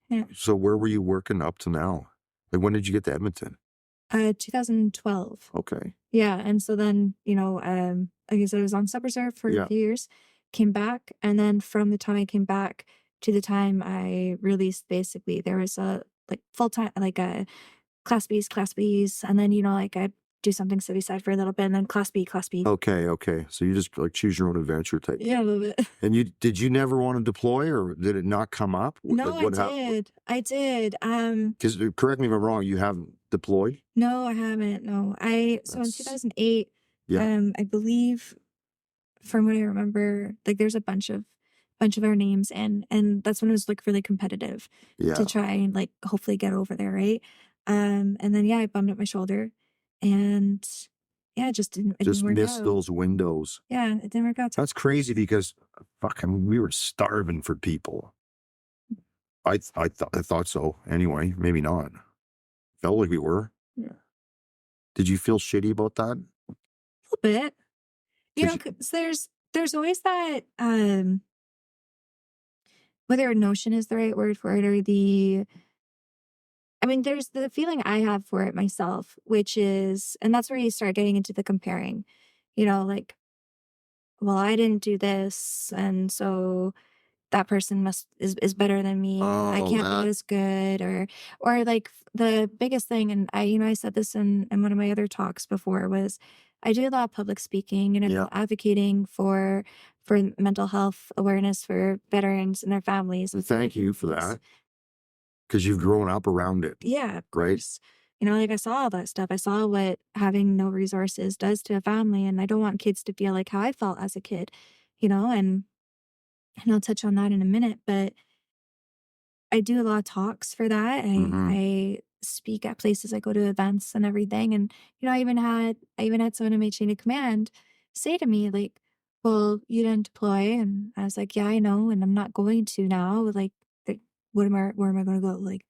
[SPEAKER 2] Yeah.
[SPEAKER 1] So where were you working up to now? Like, when did you get to Edmonton?
[SPEAKER 2] 2012.
[SPEAKER 1] Okay.
[SPEAKER 2] Yeah, and so then, like I said, I was on sub reserve for a few years, came back, and then from the time I came back to the time I released, basically, there was a like full time, like a class Bs, and then like I'd do something city side for a little bit, and then class B.
[SPEAKER 1] Okay. So you just like choose your own adventure type.
[SPEAKER 2] Yeah, a little bit.
[SPEAKER 1] And did you never want to deploy, or did it not come up?
[SPEAKER 2] No,
[SPEAKER 1] Like,
[SPEAKER 2] I did.
[SPEAKER 1] Because correct me if I'm wrong, you haven't deployed?
[SPEAKER 2] No, I haven't. No, so in 2008, I believe, from what I remember, like there's a bunch of our names, and that's when it was like really competitive to try and like hopefully get over there, right? And then I bummed up my shoulder, and it just didn't work
[SPEAKER 1] missed
[SPEAKER 2] out.
[SPEAKER 1] those windows.
[SPEAKER 2] Yeah, it didn't work out.
[SPEAKER 1] That's crazy because we were starving for people. I thought so anyway. Maybe not. Felt like we were.
[SPEAKER 2] Yeah.
[SPEAKER 1] Did you feel shitty about that?
[SPEAKER 2] A little bit. 'Cause there's always that whether a notion is the right word for it, or there's the feeling I have for it myself, which is, and that's where you start getting into the comparing, like, well, I didn't do this, and so that person is better than me. I can't be as good, or like the biggest thing, and I said this in one of my other talks before, was I do a lot of public speaking and advocating for mental health awareness for veterans and their families.
[SPEAKER 1] Thank you for that. Because you've grown up around it.
[SPEAKER 2] Yeah, of
[SPEAKER 1] right?
[SPEAKER 2] course. Like I saw all that stuff. I saw what having no resources does to a family, and I don't want kids to feel like how I felt as a kid, and I'll touch on that in a minute, but I do a lot of talks for that. I speak at places, I go to events and everything. And, I even had someone in my chain of command say to me, like, well, you didn't deploy. And I was like, yeah, I know. And I'm not going to now. Like where am I going to go? Like,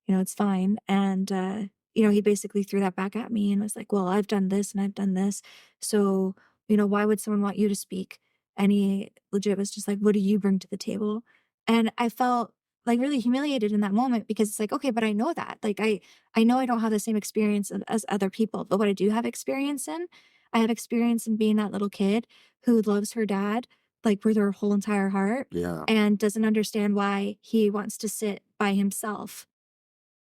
[SPEAKER 2] it's fine. And, he basically threw that back at me and was like, well, I've done this and I've done this. So, why would someone want you to speak? And he legit was just like, what do you bring to the table? And I felt like really humiliated in that moment, because it's like, okay, but I know that. Like, I know I don't have the same experience as other people, but what I do have experience in, I have experience in being that little kid who loves her dad, like with her whole entire heart.
[SPEAKER 1] Yeah.
[SPEAKER 2] And doesn't understand why he wants to sit by himself,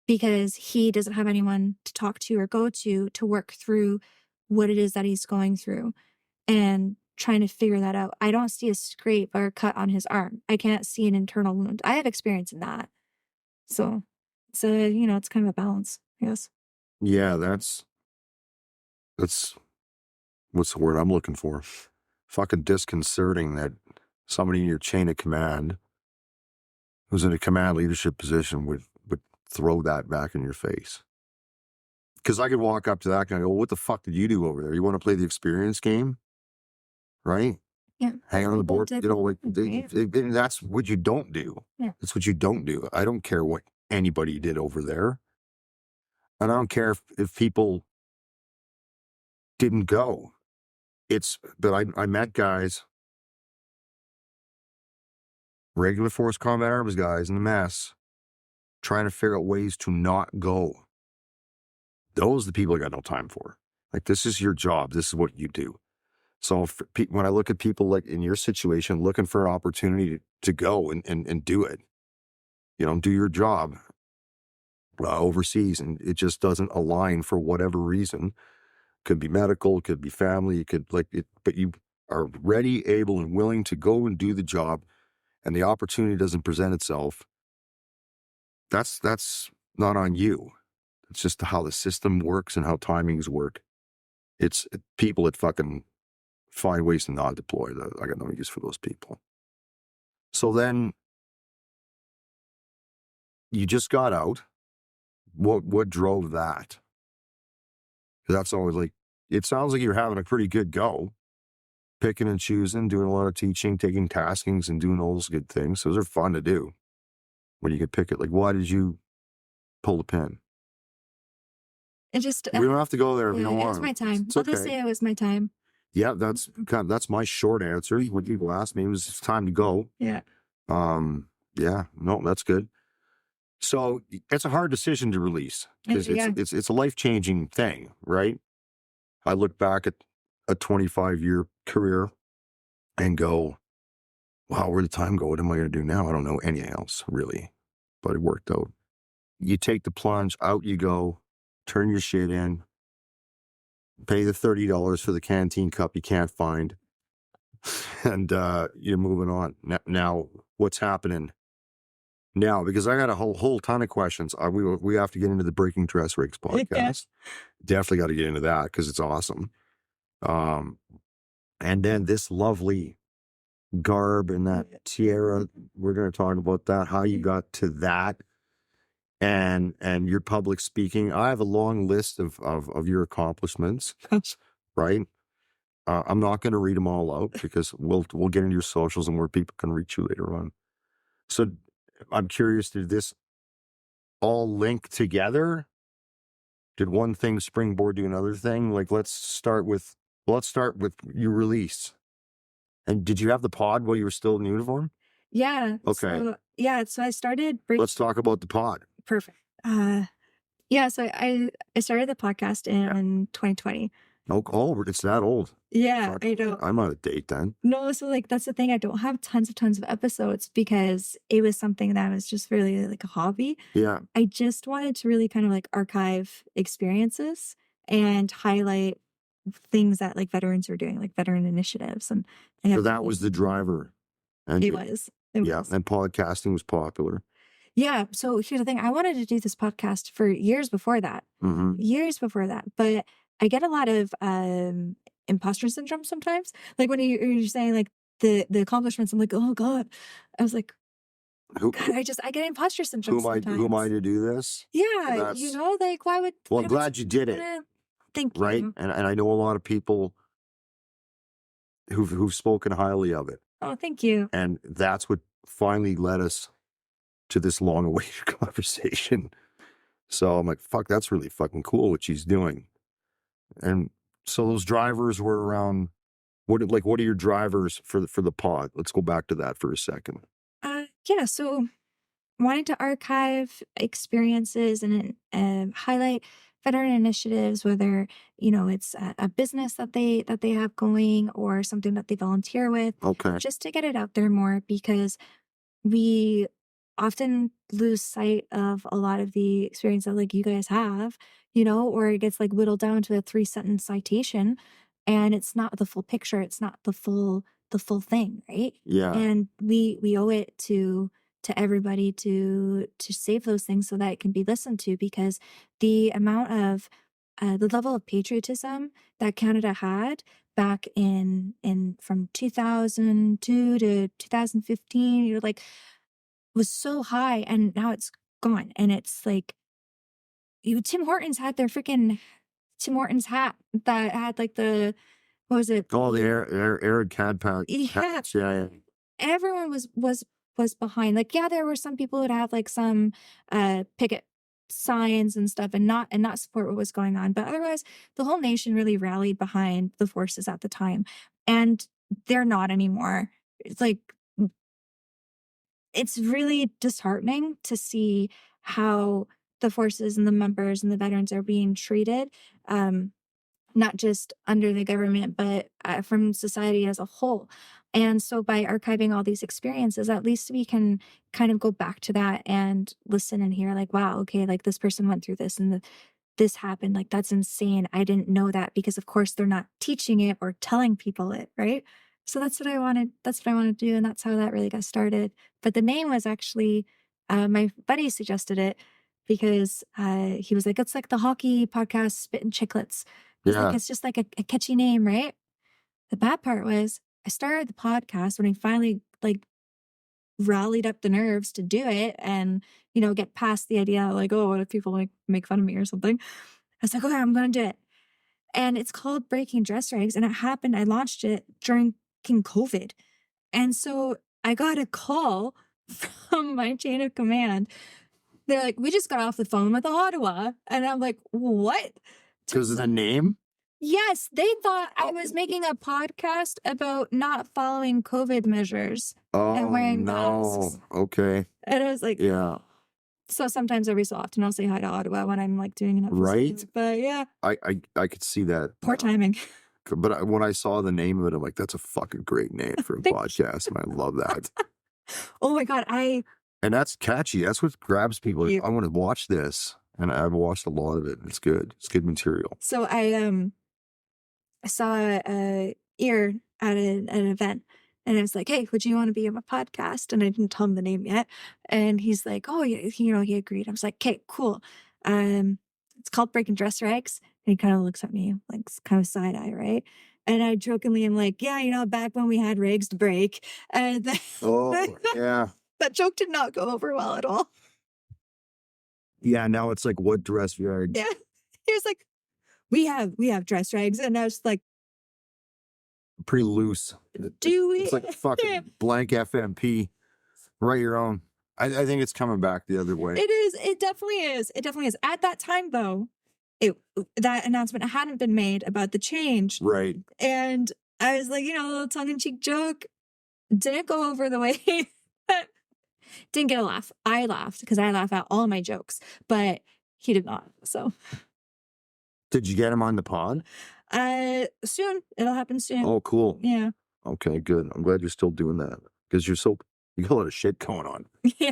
[SPEAKER 2] because he doesn't have anyone to talk to or go to work through what it is that he's going through, and trying to figure that out. I don't see a scrape or a cut on his arm. I can't see an internal wound. I have experience in that. So, it's kind of a balance, I guess.
[SPEAKER 1] Yeah, that's what's the word I'm looking for? Fucking disconcerting that somebody in your chain of command who's in a command leadership position would throw that back in your face. Because I could walk up to that guy and go, what the fuck did you do over there? You want to play the experience game? Right?
[SPEAKER 2] Yeah.
[SPEAKER 1] Hang on the board. That's what you don't do.
[SPEAKER 2] Yeah.
[SPEAKER 1] That's what you don't do. I don't care what anybody did over there. And I don't care if people didn't go. But I met guys, regular force combat arms guys in the mess, trying to figure out ways to not go. Those are the people I got no time for. Like, this is your job. This is what you do. So when I look at people like in your situation, looking for an opportunity to go and do it, do your job overseas, and it just doesn't align for whatever reason. Could be medical, could be family, but you are ready, able, and willing to go and do the job, and the opportunity doesn't present itself. That's not on you. It's just how the system works and how timings work. It's people that fucking find ways to not deploy. I got no use for those people. So then you just got out. What drove that? That's always like, it sounds like you're having a pretty good go, picking and choosing, doing a lot of teaching, taking taskings, and doing all those good things. Those are fun to do when you can pick it. Like, why did you pull the pin?
[SPEAKER 2] It just,
[SPEAKER 1] we don't have to go there if you don't want.
[SPEAKER 2] It was my time.
[SPEAKER 1] It's
[SPEAKER 2] I'll just say it was my time.
[SPEAKER 1] Yeah, that's my short answer. When people ask me, it's time to go.
[SPEAKER 2] Yeah.
[SPEAKER 1] Yeah, no, that's good. So it's a hard decision to release because
[SPEAKER 2] Yeah.
[SPEAKER 1] it's a life-changing thing, right? I look back at a 25-year career and go, wow, where'd the time go? What am I going to do now? I don't know anything else really, but it worked out. You take the plunge, out you go, turn your shit in, pay the $30 for the canteen cup you can't find, and you're moving on. Now, what's happening now? Because I got a whole ton of questions. We have to get into the Breaking Dress Regs podcast. Definitely got to get into that because it's awesome. And then this lovely garb and that tiara, we're going to talk about that, how you got to that, and your public speaking. I have a long list of your accomplishments, right? I'm not going to read them all out because we'll get into your socials and where people can reach you later on. So I'm curious, did this all link together? Did one thing springboard to another thing? Like, let's start with your release. And did you have the pod while you were still in uniform?
[SPEAKER 2] Yeah.
[SPEAKER 1] Okay.
[SPEAKER 2] So I started.
[SPEAKER 1] Let's talk about the pod.
[SPEAKER 2] Perfect. Yeah. So I started the podcast in 2020.
[SPEAKER 1] Oh, it's that old.
[SPEAKER 2] Yeah,
[SPEAKER 1] Fuck,
[SPEAKER 2] I know.
[SPEAKER 1] I'm out of date then.
[SPEAKER 2] No, so like that's the thing. I don't have tons of episodes because it was something that was just really like a hobby.
[SPEAKER 1] Yeah.
[SPEAKER 2] I just wanted to really kind of like archive experiences and highlight things that like veterans are doing, like veteran initiatives. And
[SPEAKER 1] So that was the driver. And
[SPEAKER 2] It was.
[SPEAKER 1] And podcasting was popular.
[SPEAKER 2] Yeah. So here's the thing. I wanted to do this podcast for years before that.
[SPEAKER 1] Mm-hmm.
[SPEAKER 2] But I get a lot of imposter syndrome sometimes. Like when you're saying like the accomplishments, I'm like, oh God. I was like, I get imposter syndrome sometimes.
[SPEAKER 1] Who am I to do this?
[SPEAKER 2] Yeah. Like why would...
[SPEAKER 1] Well, I'm glad you did it.
[SPEAKER 2] Thank
[SPEAKER 1] right?
[SPEAKER 2] you.
[SPEAKER 1] And I know a lot of people who've spoken highly of it.
[SPEAKER 2] Oh, thank you.
[SPEAKER 1] And that's what finally led us to this long-awaited conversation. So I'm like, fuck, that's really fucking cool what she's doing. And so those drivers were around. What are your drivers for the pod? Let's go back to that for a second.
[SPEAKER 2] Yeah. So wanted to archive experiences and highlight veteran initiatives, whether it's a business that they have going or something that they volunteer with.
[SPEAKER 1] Okay.
[SPEAKER 2] Just to get it out there more, because we often lose sight of a lot of the experience that like you guys have, or it gets like whittled down to a 3-sentence citation, and it's not the full picture. It's not the full thing, right?
[SPEAKER 1] Yeah.
[SPEAKER 2] And we owe it to everybody to save those things so that it can be listened to, because the amount of the level of patriotism that Canada had back in from 2002 to 2015, was so high, and now it's gone. And it's like, Tim Hortons had their freaking Tim Hortons hat that had like the, what was it?
[SPEAKER 1] Oh, the arid cad pack. Yeah.
[SPEAKER 2] Everyone was behind. Like, yeah, there were some people who'd have like some picket signs and stuff and not support what was going on. But otherwise, the whole nation really rallied behind the forces at the time. And they're not anymore. It's like, it's really disheartening to see how the forces and the members and the veterans are being treated, not just under the government, but from society as a whole. And so by archiving all these experiences, at least we can kind of go back to that and listen and hear like, wow, okay, like this person went through this and this happened. Like, that's insane. I didn't know that, because of course they're not teaching it or telling people it, right? So that's what I wanted. That's what I wanted to do. And that's how that really got started. But the name was actually, my buddy suggested it because he was like, it's like the hockey podcast, Spittin' Chicklets. Like, it's just like a catchy name, right? The bad part was I started the podcast when I finally like rallied up the nerves to do it and, get past the idea like, oh, what if people like make fun of me or something? I was like, okay, I'm going to do it. And it's called Breaking Dress Regs. And it happened, I launched it during COVID. And so I got a call from my chain of command. They're like, we just got off the phone with Ottawa. And I'm like, what?
[SPEAKER 1] Because of the name?
[SPEAKER 2] Yes, they thought I was making a podcast about not following COVID measures and
[SPEAKER 1] Oh
[SPEAKER 2] wearing
[SPEAKER 1] no.
[SPEAKER 2] masks.
[SPEAKER 1] Okay.
[SPEAKER 2] And I was like,
[SPEAKER 1] Yeah.
[SPEAKER 2] so sometimes every so often I'll say hi to Ottawa when I'm like doing an episode.
[SPEAKER 1] Right?
[SPEAKER 2] But yeah,
[SPEAKER 1] I could see that.
[SPEAKER 2] poor timing.
[SPEAKER 1] But when I saw the name of it, I'm like, that's a fucking great name for a podcast, and I love that.
[SPEAKER 2] Oh my God,
[SPEAKER 1] And that's catchy. That's what grabs people.
[SPEAKER 2] Yeah.
[SPEAKER 1] I want to watch this, and I've watched a lot of it. It's good. It's good material.
[SPEAKER 2] so I saw a ear at an event, and I was like, "Hey, would you want to be on my podcast?" And I didn't tell him the name yet, and he's like, "Oh, yeah," he agreed. I was like, "Okay, cool." It's called Breaking Dress Regs, and he kind of looks at me like kind of side eye, right? And I jokingly am like, "Yeah, back when we had regs to break," and then,
[SPEAKER 1] Oh yeah,
[SPEAKER 2] that joke did not go over well at all.
[SPEAKER 1] yeah. Now it's like, what dress regs?
[SPEAKER 2] Yeah, he was like, "We have dress regs," and I was like,
[SPEAKER 1] Pretty loose.
[SPEAKER 2] "Do we?"
[SPEAKER 1] It's like fucking blank FMP. Write your own. I think it's coming back the other way.
[SPEAKER 2] It is. It definitely is. It definitely is. At that time, though, that announcement hadn't been made about the change.
[SPEAKER 1] Right.
[SPEAKER 2] And I was like, a little tongue-in-cheek joke. Didn't go over the way. Didn't get a laugh. I laughed because I laugh at all my jokes, but he did not. So
[SPEAKER 1] Did you get him on the pod?
[SPEAKER 2] soon. It'll happen soon.
[SPEAKER 1] Oh, cool.
[SPEAKER 2] Yeah.
[SPEAKER 1] Okay, good. I'm glad you're still doing that because you got a lot of shit going on.
[SPEAKER 2] Yeah.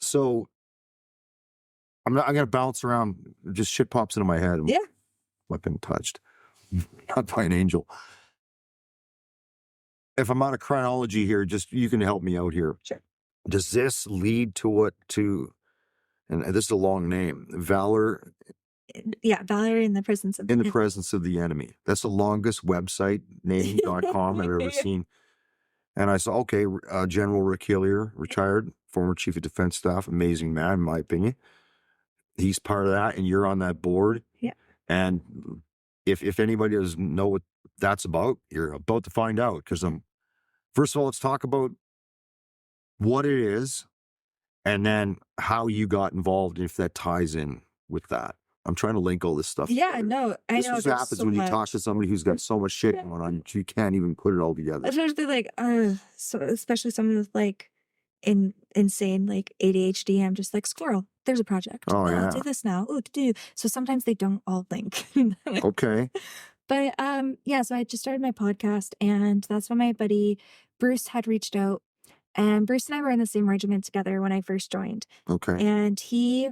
[SPEAKER 1] So I'm gonna bounce around. Just shit pops into my head.
[SPEAKER 2] Yeah.
[SPEAKER 1] I've been touched, not by an angel. If I'm out of chronology here, just you can help me out here.
[SPEAKER 2] Sure.
[SPEAKER 1] Does this lead to and this is a long name, Valor
[SPEAKER 2] Yeah, Valerie in the presence of
[SPEAKER 1] in the presence of the enemy? That's the longest website name.com I've ever seen. And I saw, okay, General Rick Hillier, retired, former Chief of Defense Staff, amazing man, in my opinion. He's part of that, and you're on that board.
[SPEAKER 2] Yeah.
[SPEAKER 1] And if anybody doesn't know what that's about, you're about to find out. Because first of all, let's talk about what it is, and then how you got involved, if that ties in with that. I'm trying to link all this stuff.
[SPEAKER 2] Yeah,
[SPEAKER 1] together.
[SPEAKER 2] no, I
[SPEAKER 1] This
[SPEAKER 2] know.
[SPEAKER 1] is what happens when you talk to somebody who's got so much shit going on, you can't even put it all together.
[SPEAKER 2] Especially like, so especially someone with like insane like ADHD. I'm just like, squirrel. There's a project.
[SPEAKER 1] Oh, yeah.
[SPEAKER 2] Do this now. Oh, do. So sometimes they don't all link.
[SPEAKER 1] Okay.
[SPEAKER 2] But yeah. So I just started my podcast, and that's when my buddy Bruce had reached out, and Bruce and I were in the same regiment together when I first joined,
[SPEAKER 1] Okay.
[SPEAKER 2] and he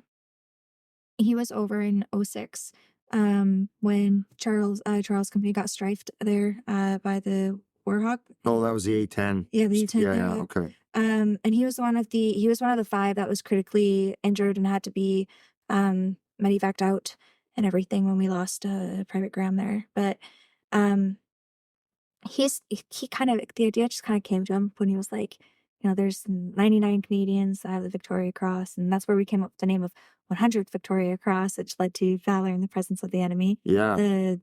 [SPEAKER 2] was over in 06 when Charles company got strafed there by the Warhawk.
[SPEAKER 1] Oh, that was the A10.
[SPEAKER 2] Yeah, the A10.
[SPEAKER 1] Yeah, okay.
[SPEAKER 2] And he was one of the 5 that was critically injured and had to be medevaced out and everything when we lost Private Graham there. But he kind of, the idea just kind of came to him when he was like, there's 99 Canadians that have the Victoria Cross, and that's where we came up with the name of 100th Victoria Cross, which led to Valor in the Presence of the Enemy.
[SPEAKER 1] Yeah.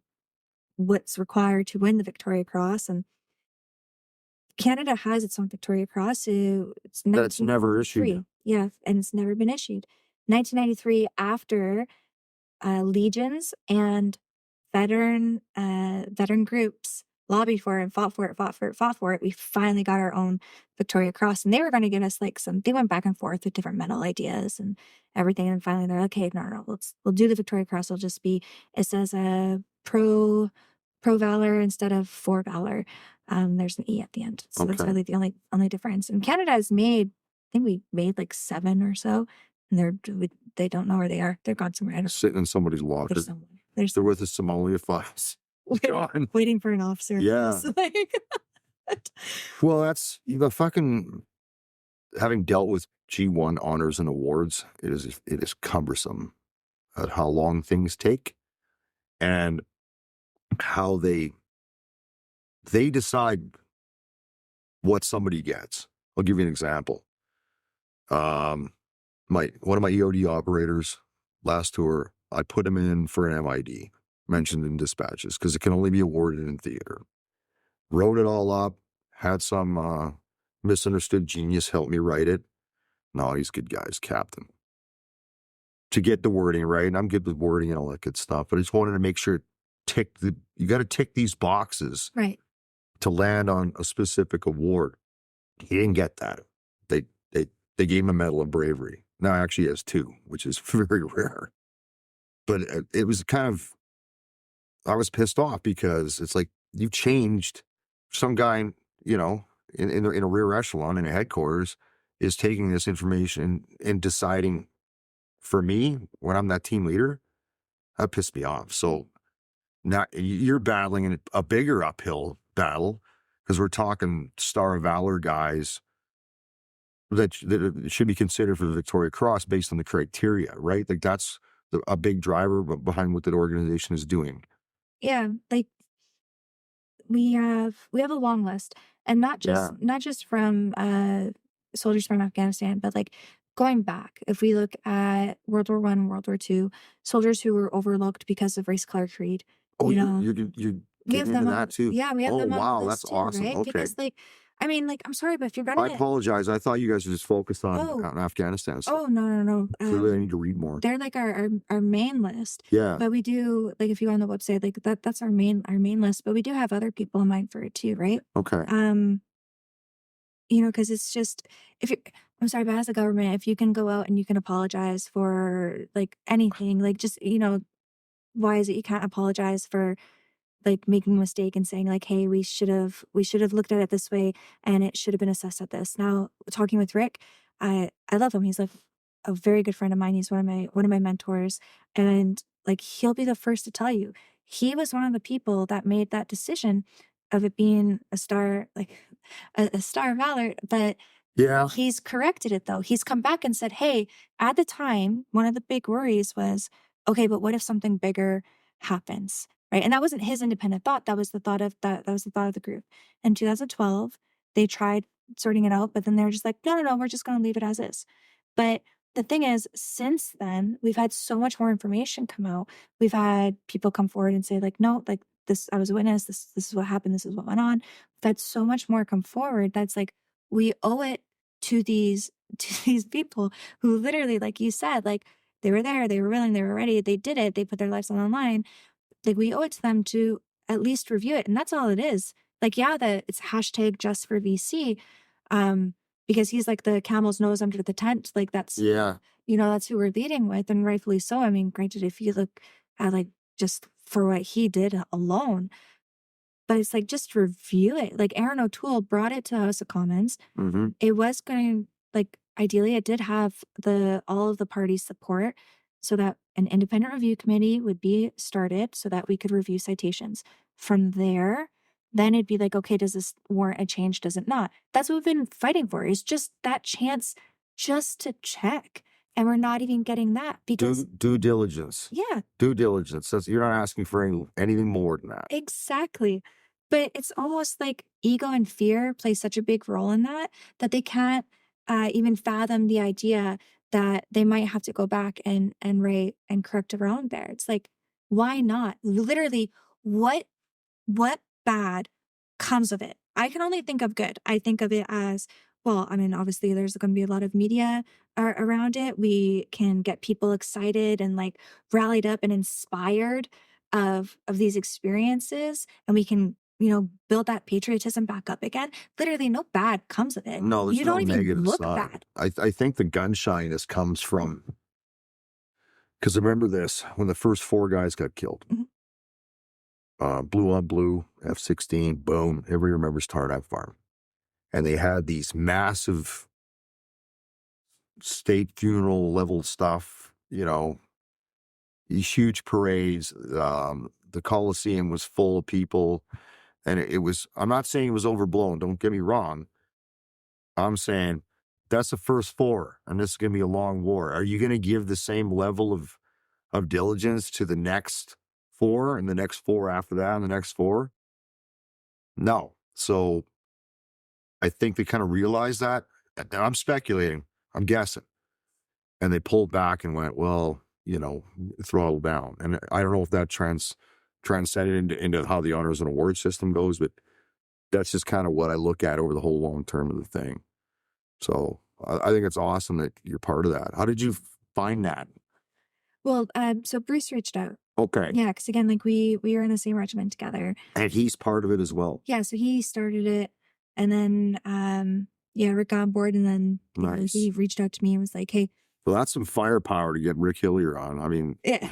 [SPEAKER 2] What's required to win the Victoria Cross, and Canada has its own Victoria Cross.
[SPEAKER 1] That's never issued.
[SPEAKER 2] Yeah, and it's never been issued. 1993, after legions and veteran groups lobbied for it and fought for it, we finally got our own Victoria Cross. And they were going to give us like they went back and forth with different medal ideas and everything. And finally they're like, okay, no, we'll do the Victoria Cross. It'll just be, it says pro valor instead of for valor. There's an E at the end. So that's really the only difference. And Canada has I think we made like 7 or so. And they don't know where they are. They're gone somewhere.
[SPEAKER 1] Sitting in somebody's locker. They're with the Somalia files.
[SPEAKER 2] Waiting for an officer.
[SPEAKER 1] Yeah. Well, that's the fucking, having dealt with G1 honors and awards, it is cumbersome at how long things take and how they decide what somebody gets. I'll give you an example. One of my EOD operators last tour, I put him in for an MID, mentioned in dispatches, because it can only be awarded in theater. Wrote it all up, had some misunderstood genius help me write it. No, he's good guys, captain. To get the wording right, and I'm good with wording and all that good stuff, but I just wanted to make sure you got to tick these boxes
[SPEAKER 2] Right.
[SPEAKER 1] to land on a specific award. He didn't get that. They gave him a Medal of Bravery. Now actually he has 2, which is very rare. But it was kind of, I was pissed off because it's like, you changed some guy, you know, in a rear echelon in a headquarters is taking this information and deciding for me when I'm that team leader. That pissed me off. So now you're battling in a bigger uphill battle because we're talking Star of Valor guys that should be considered for the Victoria Cross based on the criteria, right? Like that's a big driver behind what that organization is doing.
[SPEAKER 2] Yeah, like we have a long list, and not just from soldiers from Afghanistan, but like going back, if we look at World War I, World War II, soldiers who were overlooked because of race, color, creed.
[SPEAKER 1] Oh,
[SPEAKER 2] you know,
[SPEAKER 1] you're
[SPEAKER 2] we have
[SPEAKER 1] getting
[SPEAKER 2] them
[SPEAKER 1] into
[SPEAKER 2] on,
[SPEAKER 1] that too.
[SPEAKER 2] yeah, we have
[SPEAKER 1] Oh,
[SPEAKER 2] them on
[SPEAKER 1] wow,
[SPEAKER 2] the
[SPEAKER 1] that's
[SPEAKER 2] list too,
[SPEAKER 1] awesome.
[SPEAKER 2] right?
[SPEAKER 1] Okay.
[SPEAKER 2] Because like, I mean, like, I'm sorry, but if you're
[SPEAKER 1] I
[SPEAKER 2] gonna,
[SPEAKER 1] apologize. I thought you guys were just focused on Afghanistan.
[SPEAKER 2] oh no,
[SPEAKER 1] Clearly, I need to read more.
[SPEAKER 2] they're like our main list.
[SPEAKER 1] Yeah.
[SPEAKER 2] But we do, like, if you go on the website, like that's our main list, but we do have other people in mind for it too, right?
[SPEAKER 1] Okay.
[SPEAKER 2] You know, because it's just, I'm sorry, but as a government, if you can go out and you can apologize for like anything, like just, you know, why is it you can't apologize for like making a mistake and saying like, hey, we should have looked at it this way and it should have been assessed at this. Now, talking with Rick, I love him. He's like a very good friend of mine. He's one of my mentors, and like he'll be the first to tell you he was one of the people that made that decision of it being a star, like a star of valor. But
[SPEAKER 1] Yeah.
[SPEAKER 2] he's corrected it though. He's come back and said, hey, at the time, one of the big worries was, okay, but what if something bigger happens? Right. And that wasn't his independent thought. That was the thought of that was the thought of the group. In 2012, they tried sorting it out, but then they were just like, no, we're just going to leave it as is. But the thing is, since then, we've had so much more information come out. We've had people come forward and say, like, no, like this, I was a witness. This is what happened. This is what went on. We've had so much more come forward. That's like, we owe it to these people who literally, like you said, like they were there, they were willing, they were ready, they did it, they put their lives on the line. Like we owe it to them to at least review it. And that's all it is. Like, yeah, that it's hashtag just for VC. Because he's like the camel's nose under the tent. Like that's,
[SPEAKER 1] Yeah.
[SPEAKER 2] you know, that's who we're leading with, and rightfully so. I mean, granted, if you look at like just for what he did alone, but it's like just review it. Like Aaron O'Toole brought it to House of Commons.
[SPEAKER 1] Mm-hmm.
[SPEAKER 2] It was going to, like, ideally it did have all of the parties' support so that an independent review committee would be started so that we could review citations. From there, then it'd be like, okay, does this warrant a change? Does it not? That's what we've been fighting for, is just that chance just to check. And we're not even getting that because
[SPEAKER 1] due diligence.
[SPEAKER 2] Yeah.
[SPEAKER 1] Due diligence. You're not asking for anything more than that.
[SPEAKER 2] Exactly. But it's almost like ego and fear play such a big role in that they can't even fathom the idea that they might have to go back and write and correct around there. It's like, why not? Literally, what bad comes of it? I can only think of good. I think of it as, well, I mean, obviously there's going to be a lot of media around it. We can get people excited and like rallied up and inspired of these experiences, and we can, you know, build that patriotism back up again. Literally no bad comes of it.
[SPEAKER 1] No, there's
[SPEAKER 2] you
[SPEAKER 1] no
[SPEAKER 2] don't even
[SPEAKER 1] negative
[SPEAKER 2] look
[SPEAKER 1] side.
[SPEAKER 2] bad.
[SPEAKER 1] I think the gun shyness comes from, because remember this, when the first 4 guys got killed, blue on blue, F-16, boom, everybody remembers Tarnack Farm. And they had these massive state funeral level stuff, you know, these huge parades. The Coliseum was full of people. And it was, I'm not saying it was overblown, don't get me wrong. I'm saying that's the first 4, and this is going to be a long war. Are you going to give the same level of diligence to the next 4 and the next 4 after that and the next 4? No. So I think they kind of realized that. And I'm speculating. I'm guessing. And they pulled back and went, well, you know, throttle down. And I don't know if that transcended into how the honors and award system goes, but that's just kind of what I look at over the whole long term of the thing. So I think it's awesome that you're part of that. How did you find that?
[SPEAKER 2] Well, so Bruce reached out
[SPEAKER 1] Okay.
[SPEAKER 2] Yeah, because again, like we were in the same regiment together.
[SPEAKER 1] And he's part of it as well.
[SPEAKER 2] Yeah, so he started it, and then Rick got on board, and then
[SPEAKER 1] Nice.
[SPEAKER 2] he reached out to me and was like, "Hey,
[SPEAKER 1] Well, that's some firepower to get Rick Hillier on. I mean,
[SPEAKER 2] yeah,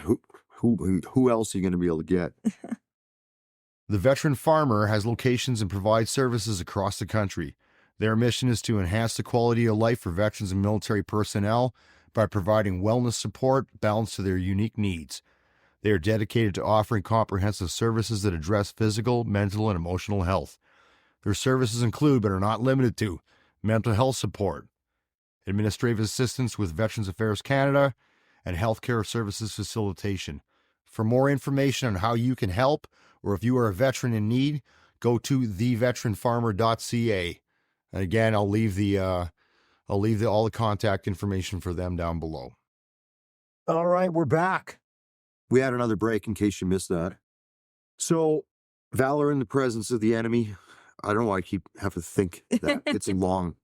[SPEAKER 1] who else are you going to be able to get?
[SPEAKER 3] The Veteran Farmer has locations and provides services across the country. Their mission is to enhance the quality of life for veterans and military personnel by providing wellness support balanced to their unique needs. They are dedicated to offering comprehensive services that address physical, mental, and emotional health. Their services include, but are not limited to, mental health support, administrative assistance with Veterans Affairs Canada, and healthcare services facilitation. For more information on how you can help, or if you are a veteran in need, go to theveteranfarmer.ca. And again, I'll leave all the contact information for them down below.
[SPEAKER 1] All right, we're back. We had another break in case you missed that. So, valor in the presence of the enemy. I don't know why I keep having to think that. It's a long,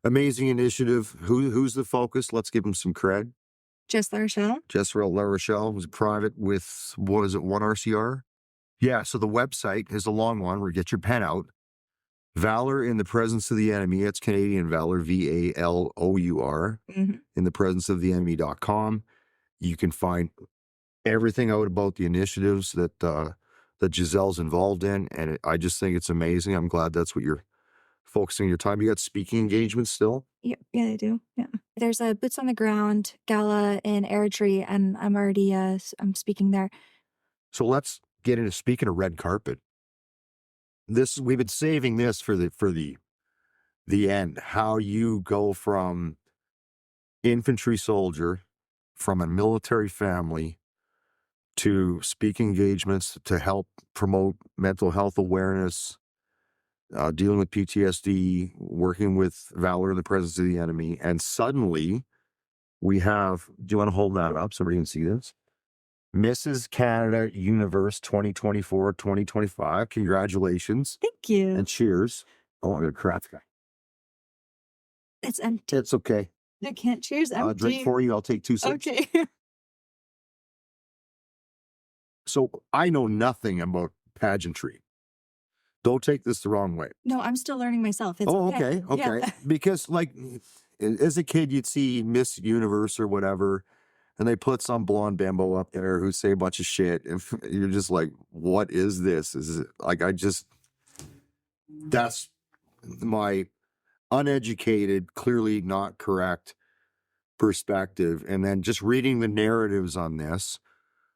[SPEAKER 1] amazing initiative. Who's the focus? Let's give them some cred.
[SPEAKER 2] Just La Rochelle."
[SPEAKER 1] Jess La Rochelle was private with, what is it, 1 RCR? Yeah, so the website is a long one where you get your pen out. Valor in the presence of the enemy. It's Canadian Valor, VALOUR, in the presence of the enemy.com. You can find everything out about the initiatives that Giselle's involved in. And I just think it's amazing. I'm glad that's what you're focusing your time. You got speaking engagements still?
[SPEAKER 2] Yeah, I do. Yeah, there's a boots on the ground gala in Airdrie, and I'm already I'm speaking there.
[SPEAKER 1] So let's get into speaking of red carpet. We've been saving this for the end. How you go from infantry soldier, from a military family, to speaking engagements to help promote mental health awareness, dealing with PTSD, working with valor in the presence of the enemy. And suddenly we have, do you want to hold that up so everybody can see this? Mrs. Canada Universe 2024-2025. Congratulations.
[SPEAKER 2] Thank you.
[SPEAKER 1] And cheers. Oh, I'm going to crack that.
[SPEAKER 2] It's empty.
[SPEAKER 1] It's okay.
[SPEAKER 2] I can't cheers. Empty.
[SPEAKER 1] I'll drink for you. I'll take 2 sips.
[SPEAKER 2] Okay.
[SPEAKER 1] So I know nothing about pageantry. Don't take this the wrong way.
[SPEAKER 2] No, I'm still learning myself. It's
[SPEAKER 1] okay.
[SPEAKER 2] Yeah.
[SPEAKER 1] Because like as a kid, you'd see Miss Universe or whatever, and they put some blonde bimbo up there who say a bunch of shit. And you're just like, what is this? Is it like, that's my uneducated, clearly not correct perspective. And then just reading the narratives on this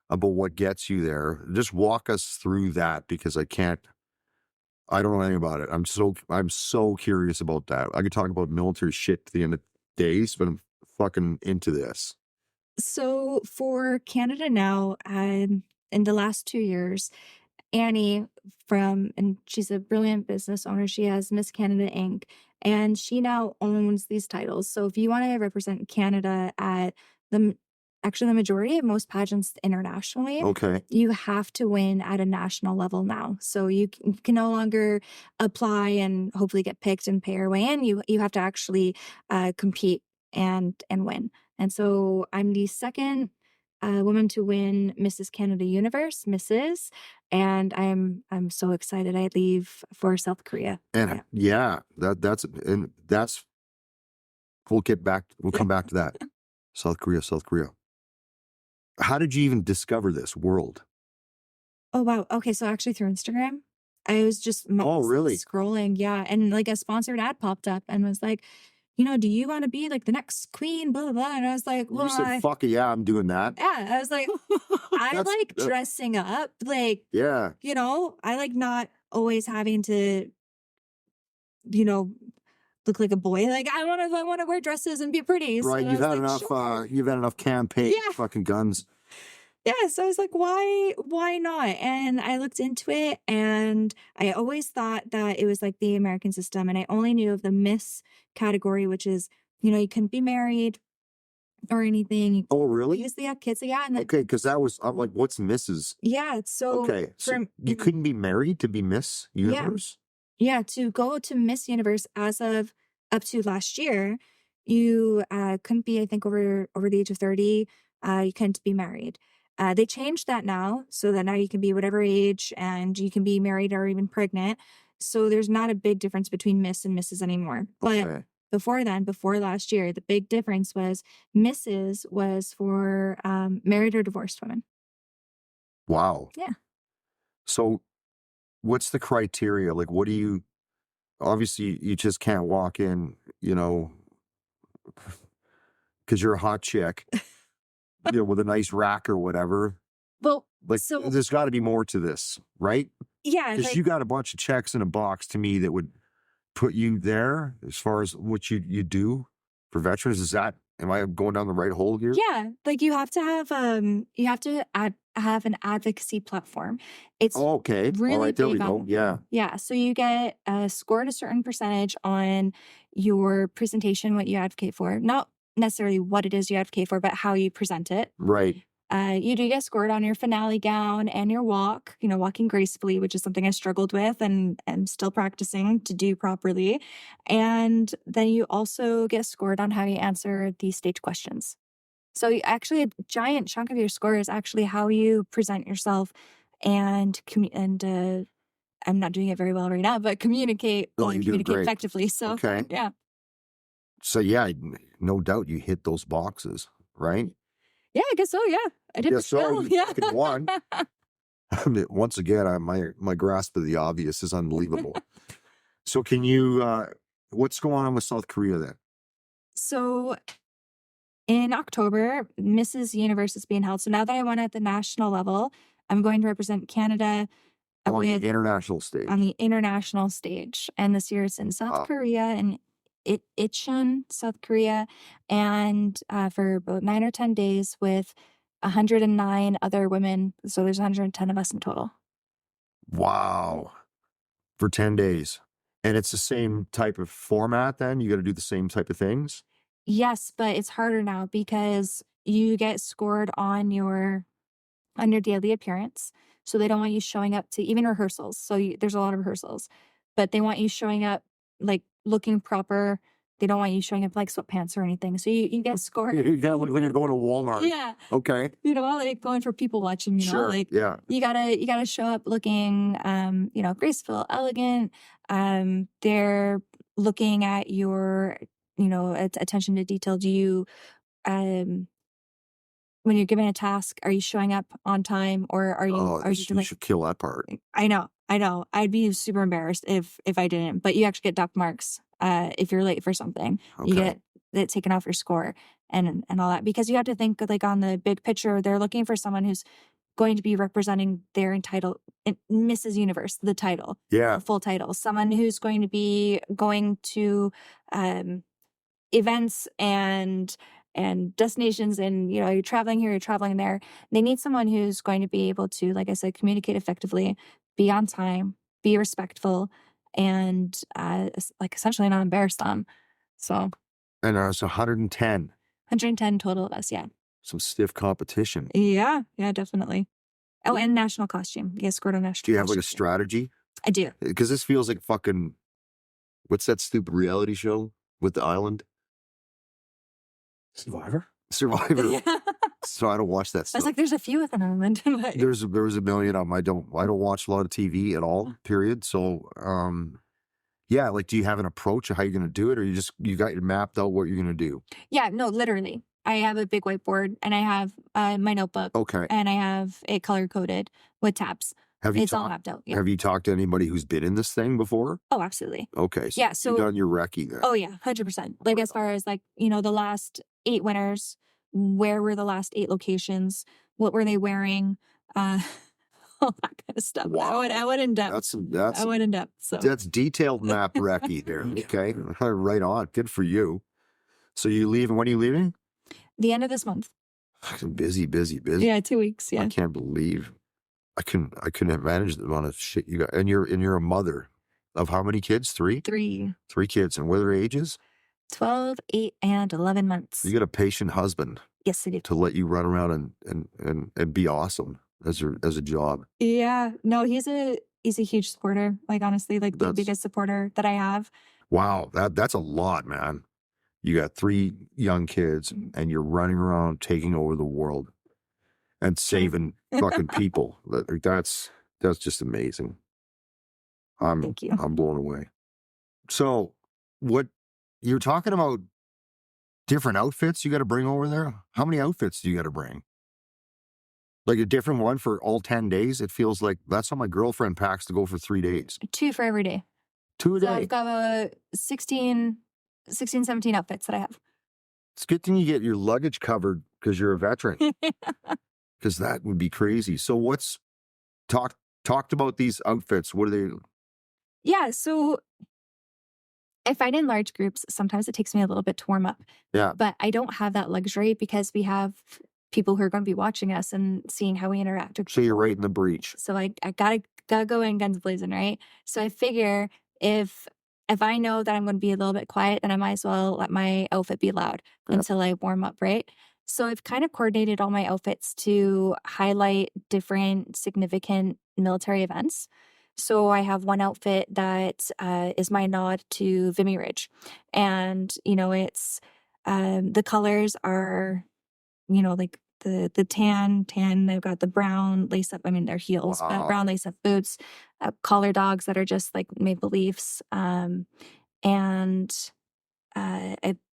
[SPEAKER 1] about what gets you there, just walk us through that, because I don't know anything about it. I'm so curious about that. I could talk about military shit to the end of days, but I'm fucking into this.
[SPEAKER 2] So for Canada now, in the last 2 years, Annie and she's a brilliant business owner. She has Miss Canada Inc. and she now owns these titles. So if you want to represent Canada at the majority of most pageants internationally,
[SPEAKER 1] Okay.
[SPEAKER 2] you have to win at a national level now. So you can no longer apply and hopefully get picked and pay your way in. You have to actually compete and win. And so I'm the second woman to win Mrs. Canada Universe, Mrs. And I'm so excited. I leave for South Korea.
[SPEAKER 1] And that's we'll come back to that. South Korea. How did you even discover this world?
[SPEAKER 2] Oh, wow. Okay. So actually through Instagram, I was just
[SPEAKER 1] really?
[SPEAKER 2] scrolling. Yeah. And like a sponsored ad popped up and was like, do you want to be like the next queen, blah, blah, blah. And I was like, well,
[SPEAKER 1] you said, fuck yeah, I'm doing that.
[SPEAKER 2] Yeah. I was like, I like dressing up. Like,
[SPEAKER 1] yeah.
[SPEAKER 2] I like not always having to, look like a boy. Like I want to wear dresses and be pretty.
[SPEAKER 1] Right.
[SPEAKER 2] So
[SPEAKER 1] You've had
[SPEAKER 2] like,
[SPEAKER 1] enough,
[SPEAKER 2] sure.
[SPEAKER 1] You've had enough campaign fucking guns.
[SPEAKER 2] Yeah, so I was like, why not? And I looked into it, and I always thought that it was like the American system, and I only knew of the Miss category, which is, you couldn't be married or anything.
[SPEAKER 1] Oh, really?
[SPEAKER 2] You have kids, yeah. And
[SPEAKER 1] okay, because I'm like, what's Mrs.?
[SPEAKER 2] Yeah, so
[SPEAKER 1] okay, so you couldn't be married to be Miss Universe?
[SPEAKER 2] Yeah, to go to Miss Universe as of up to last year, you couldn't be, I think, over the age of 30. You couldn't be married. They changed that now so that now you can be whatever age and you can be married or even pregnant. So there's not a big difference between Miss and Mrs. anymore. But
[SPEAKER 1] Okay.
[SPEAKER 2] before last year, the big difference was Mrs. was for married or divorced women.
[SPEAKER 1] Wow.
[SPEAKER 2] Yeah.
[SPEAKER 1] So what's the criteria? Like, what do you, obviously you just can't walk in, you know, because you're a hot chick, you know, with a nice rack or whatever.
[SPEAKER 2] Well,
[SPEAKER 1] Like,
[SPEAKER 2] so
[SPEAKER 1] there's got to be more to this, right?
[SPEAKER 2] yeah,
[SPEAKER 1] Because
[SPEAKER 2] like
[SPEAKER 1] you got a bunch of checks in a box to me that would put you there as far as what you do for veterans. Is that, am I going down the right hole here?
[SPEAKER 2] yeah, like you have to have have an advocacy platform. It's
[SPEAKER 1] Oh, okay. All
[SPEAKER 2] really
[SPEAKER 1] right. There we
[SPEAKER 2] big
[SPEAKER 1] go.
[SPEAKER 2] on
[SPEAKER 1] Yeah.
[SPEAKER 2] yeah. So you get scored a certain percentage on your presentation, what you advocate for, not necessarily what it is you advocate for, but how you present it.
[SPEAKER 1] Right.
[SPEAKER 2] You do get scored on your finale gown and your walk, you know, walking gracefully, which is something I struggled with and am still practicing to do properly. And then you also get scored on how you answer the stage questions. So actually a giant chunk of your score is actually how you present yourself and I'm not doing it very well right now, but communicate
[SPEAKER 1] Oh,
[SPEAKER 2] and
[SPEAKER 1] you're doing
[SPEAKER 2] communicate
[SPEAKER 1] great.
[SPEAKER 2] effectively. So
[SPEAKER 1] Okay.
[SPEAKER 2] yeah.
[SPEAKER 1] So yeah, no doubt you hit those boxes, right?
[SPEAKER 2] Yeah, I guess so. Yeah. I did
[SPEAKER 1] Guess
[SPEAKER 2] pretty
[SPEAKER 1] so.
[SPEAKER 2] well.
[SPEAKER 1] You
[SPEAKER 2] Yeah.
[SPEAKER 1] fucking won. I mean, once again, my grasp of the obvious is unbelievable. So can you, what's going on with South Korea then?
[SPEAKER 2] So in October, Mrs. Universe is being held. So now that I won at the national level, I'm going to represent Canada
[SPEAKER 1] On the
[SPEAKER 2] with
[SPEAKER 1] international stage.
[SPEAKER 2] on the international stage. And this year it's in South Korea and Incheon, South Korea, and for about 9 or 10 days with 109 other women. So there's 110 of us in total.
[SPEAKER 1] Wow. For 10 days. And it's the same type of format then? You got to do the same type of things?
[SPEAKER 2] Yes, but it's harder now because you get scored on your daily appearance. So they don't want you showing up to even rehearsals. So there's a lot of rehearsals, but they want you showing up like looking proper. They don't want you showing up like sweatpants or anything. So you get scored.
[SPEAKER 1] Yeah, when you're going to Walmart.
[SPEAKER 2] Yeah.
[SPEAKER 1] Okay.
[SPEAKER 2] You know, like going for people watching, you know,
[SPEAKER 1] Sure.
[SPEAKER 2] like
[SPEAKER 1] Yeah.
[SPEAKER 2] you gotta show up looking, you know, graceful, elegant. They're looking at your, you know, attention to detail. Do you, when you're given a task, are you showing up on time or are you
[SPEAKER 1] Oh,
[SPEAKER 2] are you
[SPEAKER 1] you
[SPEAKER 2] like
[SPEAKER 1] should kill that part.
[SPEAKER 2] I know. I'd be super embarrassed if I didn't. But you actually get dock marks if you're late for something. You
[SPEAKER 1] Okay.
[SPEAKER 2] get it taken off your score and all that because you have to think like on the big picture. They're looking for someone who's going to be representing their entitled Mrs. Universe, the title,
[SPEAKER 1] Yeah.
[SPEAKER 2] the full title. Someone who's going to be going to events and destinations and you know you're traveling here, you're traveling there. They need someone who's going to be able to, like I said, communicate effectively, be on time, be respectful, and like essentially not embarrass them. So
[SPEAKER 1] And it's 110.
[SPEAKER 2] 110 total of us. Yeah.
[SPEAKER 1] Some stiff competition.
[SPEAKER 2] Yeah, definitely. Oh, and national costume. Yeah, scored on national.
[SPEAKER 1] Do you have like a
[SPEAKER 2] costume.
[SPEAKER 1] strategy?
[SPEAKER 2] I do.
[SPEAKER 1] Because this feels like fucking, what's that stupid reality show with the island? Survivor. So I don't watch that
[SPEAKER 2] I
[SPEAKER 1] stuff.
[SPEAKER 2] was like, there's a few with an island. But
[SPEAKER 1] There was a million of them. I don't watch a lot of TV at all, period. So yeah, like do you have an approach of how you're gonna do it, or you got mapped out what you're gonna do?
[SPEAKER 2] yeah, no, literally. I have a big whiteboard and I have my notebook
[SPEAKER 1] Okay.
[SPEAKER 2] and I have it color coded with tabs.
[SPEAKER 1] Have you
[SPEAKER 2] It's all mapped out. Yeah.
[SPEAKER 1] Have you talked to anybody who's been in this thing before?
[SPEAKER 2] Oh, absolutely.
[SPEAKER 1] Okay. So
[SPEAKER 2] Yeah, so-
[SPEAKER 1] you've done your recce then.
[SPEAKER 2] Oh yeah, 100%. Like as far as like, you know, the last 8 winners, where were the last 8 locations? What were they wearing? All that kind of stuff.
[SPEAKER 1] Wow.
[SPEAKER 2] I went in depth.
[SPEAKER 1] That's
[SPEAKER 2] I went in depth. So
[SPEAKER 1] That's detailed map recce there. Okay. Right on. Good for you. So you leaving? When are you leaving?
[SPEAKER 2] the end of this month.
[SPEAKER 1] Busy.
[SPEAKER 2] Yeah, 2 weeks.
[SPEAKER 1] I
[SPEAKER 2] Yeah.
[SPEAKER 1] can't believe I couldn't have managed the amount of shit you got. And you're a mother of how many kids? 3?
[SPEAKER 2] 3,
[SPEAKER 1] 3 kids. And what are their ages?
[SPEAKER 2] 12, 8, and 11 months.
[SPEAKER 1] You got a patient husband
[SPEAKER 2] Yes, I do.
[SPEAKER 1] to let you run around and be awesome as a job.
[SPEAKER 2] Yeah. No, he's a huge supporter. Like honestly, like the
[SPEAKER 1] That's-
[SPEAKER 2] biggest supporter that I have.
[SPEAKER 1] Wow, that's a lot, man. You got 3 young kids and you're running around taking over the world. and saving fucking people. That's just amazing.
[SPEAKER 2] Thank you.
[SPEAKER 1] I'm blown away. So what you're talking about, different outfits you got to bring over there? How many outfits do you got to bring? Like a different one for all 10 days? It feels like that's how my girlfriend packs to go for 3 days.
[SPEAKER 2] 2 for every day.
[SPEAKER 1] 2 a
[SPEAKER 2] So
[SPEAKER 1] day.
[SPEAKER 2] I've got about 16, 17 outfits that I have.
[SPEAKER 1] It's a good thing you get your luggage covered because you're a veteran. Because that would be crazy. So what's talked about these outfits? What are they?
[SPEAKER 2] Yeah, so I find in large groups, sometimes it takes me a little bit to warm up.
[SPEAKER 1] Yeah.
[SPEAKER 2] But I don't have that luxury because we have people who are going to be watching us and seeing how we interact.
[SPEAKER 1] So you're right in the breach.
[SPEAKER 2] So I gotta go in guns blazing, right? So I figure if I know that I'm going to be a little bit quiet, then I might as well let my outfit be loud until I warm up, right? So I've kind of coordinated all my outfits to highlight different significant military events. So I have one outfit that is my nod to Vimy Ridge. And, it's, the colors are, like the tan, they've got the brown lace up, they're heels, but brown lace up boots, collar dogs that are just like maple leafs. And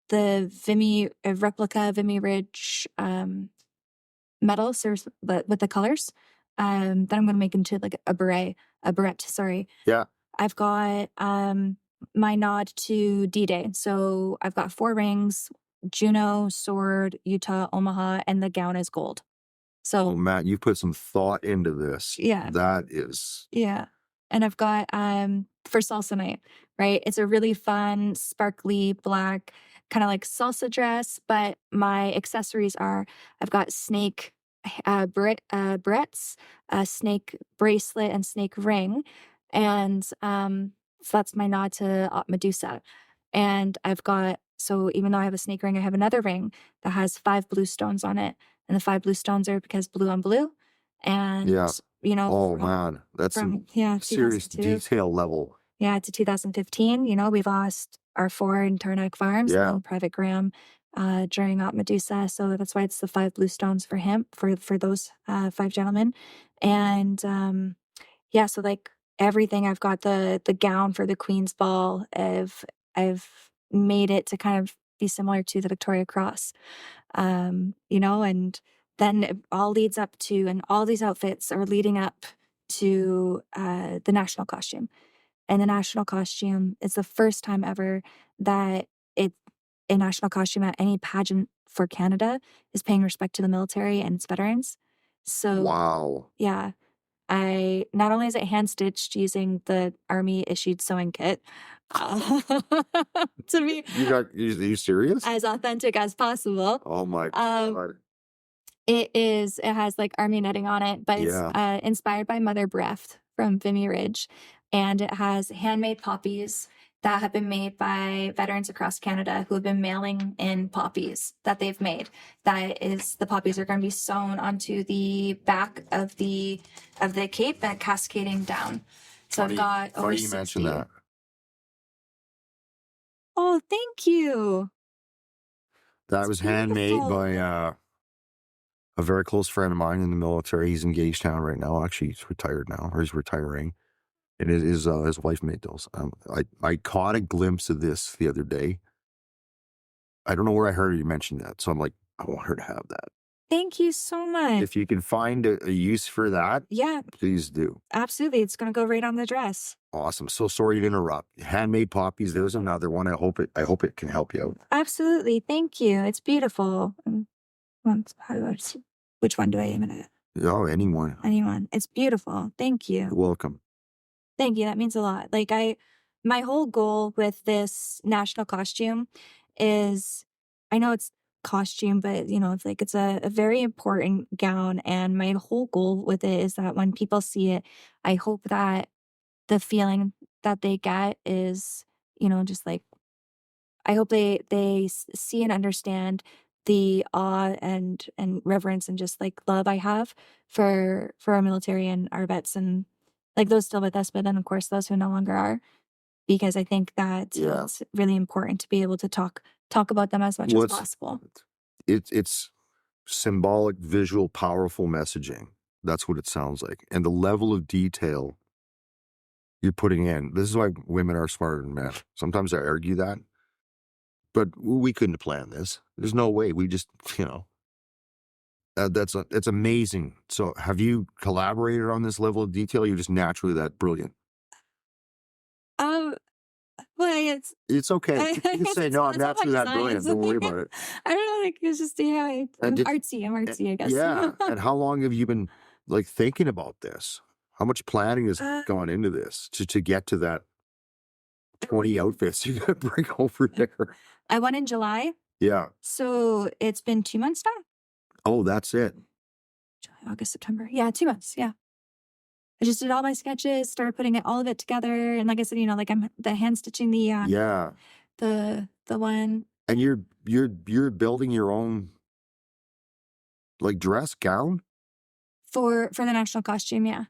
[SPEAKER 2] the replica Vimy Ridge medal serves with the colors that I'm going to make into like a beret, sorry.
[SPEAKER 1] Yeah.
[SPEAKER 2] I've got my nod to D-Day. So I've got 4 rings, Juneau, sword, Utah, Omaha, and the gown is gold. So
[SPEAKER 1] Matt, you put some thought into this.
[SPEAKER 2] Yeah.
[SPEAKER 1] That is.
[SPEAKER 2] Yeah. And I've got for salsa night, right? It's a really fun, sparkly black, kind of like salsa dress, but my accessories are I've got snake barrettes, a snake bracelet, and snake ring. And so that's my nod to Medusa. And I've got, so even though I have a snake ring, I have another ring that has 5 blue stones on it. And the 5 blue stones are because blue on blue. And,
[SPEAKER 1] Oh, man. That's some serious
[SPEAKER 2] 2002.
[SPEAKER 1] detail level.
[SPEAKER 2] Yeah, to 2015, we lost our 4 in Tarnack Farms and Private Graham during Medusa. So that's why it's the 5 blue stones for him, for those 5 gentlemen. And so like everything, I've got the gown for the Queen's Ball. I've made it to kind of be similar to the Victoria Cross, and then it all leads up to, and all these outfits are leading up to the national costume. And the national costume is the first time ever that a national costume at any pageant for Canada is paying respect to the military and its veterans. So,
[SPEAKER 1] wow.
[SPEAKER 2] Yeah. I not only is it hand stitched using the Army issued sewing kit to be
[SPEAKER 1] are you serious?
[SPEAKER 2] as authentic as possible.
[SPEAKER 1] Oh my God.
[SPEAKER 2] It has like Army netting on it, but it's inspired by Mother Breath from Vimy Ridge. And it has handmade poppies that have been made by veterans across Canada who have been mailing in poppies that they've made. The poppies are going to be sewn onto the back of the cape and cascading down. So I've got over 60.
[SPEAKER 1] You mentioned that.
[SPEAKER 2] Oh, thank you.
[SPEAKER 1] That was handmade by a very close friend of mine in the military. He's in Gagetown right now. Actually, he's retired now, or he's retiring. And his wife made those. I caught a glimpse of this the other day. I don't know where I heard you mention that, so I'm like, I want her to have that.
[SPEAKER 2] Thank you so much.
[SPEAKER 1] If you can find a use for that, please do.
[SPEAKER 2] Absolutely, it's going to go right on the dress.
[SPEAKER 1] Awesome. So sorry to interrupt. Handmade poppies. There's another one. I hope it can help you out.
[SPEAKER 2] Absolutely, thank you. It's beautiful. Which one do I aim it at?
[SPEAKER 1] Oh, anyone.
[SPEAKER 2] Anyone. It's beautiful. Thank you.
[SPEAKER 1] You're welcome.
[SPEAKER 2] Thank you. That means a lot. Like my whole goal with this national costume is, I know it's costume, but it's a very important gown. And my whole goal with it is that when people see it, I hope that the feeling that they get is, just like, I hope they see and understand the awe and reverence and just like love I have for our military and our vets, and like those still with us, but then of course those who no longer are, because I think that it's really important to be able to talk about them as much as possible.
[SPEAKER 1] It's symbolic, visual, powerful messaging. That's what it sounds like. And the level of detail you're putting in. This is why women are smarter than men. Sometimes I argue that. But we couldn't have planned this. There's no way. We just, that's amazing. So have you collaborated on this level of detail? You're just naturally that brilliant.
[SPEAKER 2] Well,
[SPEAKER 1] It's okay. You can say, no, I'm naturally that brilliant. Don't worry about it.
[SPEAKER 2] I don't know, like, it's just, I'm artsy, I guess.
[SPEAKER 1] Yeah. And how long have you been like thinking about this? How much planning has gone into this to get to that 20 outfits you got to bring over there?
[SPEAKER 2] I won in July.
[SPEAKER 1] Yeah.
[SPEAKER 2] So it's been 2 months now.
[SPEAKER 1] Oh, that's it.
[SPEAKER 2] July, August, September. Yeah, 2 months. Yeah. I just did all my sketches, started putting all of it together. And like I said, like I'm the hand stitching the one.
[SPEAKER 1] And you're building your own like dress gown
[SPEAKER 2] for the national costume. Yeah.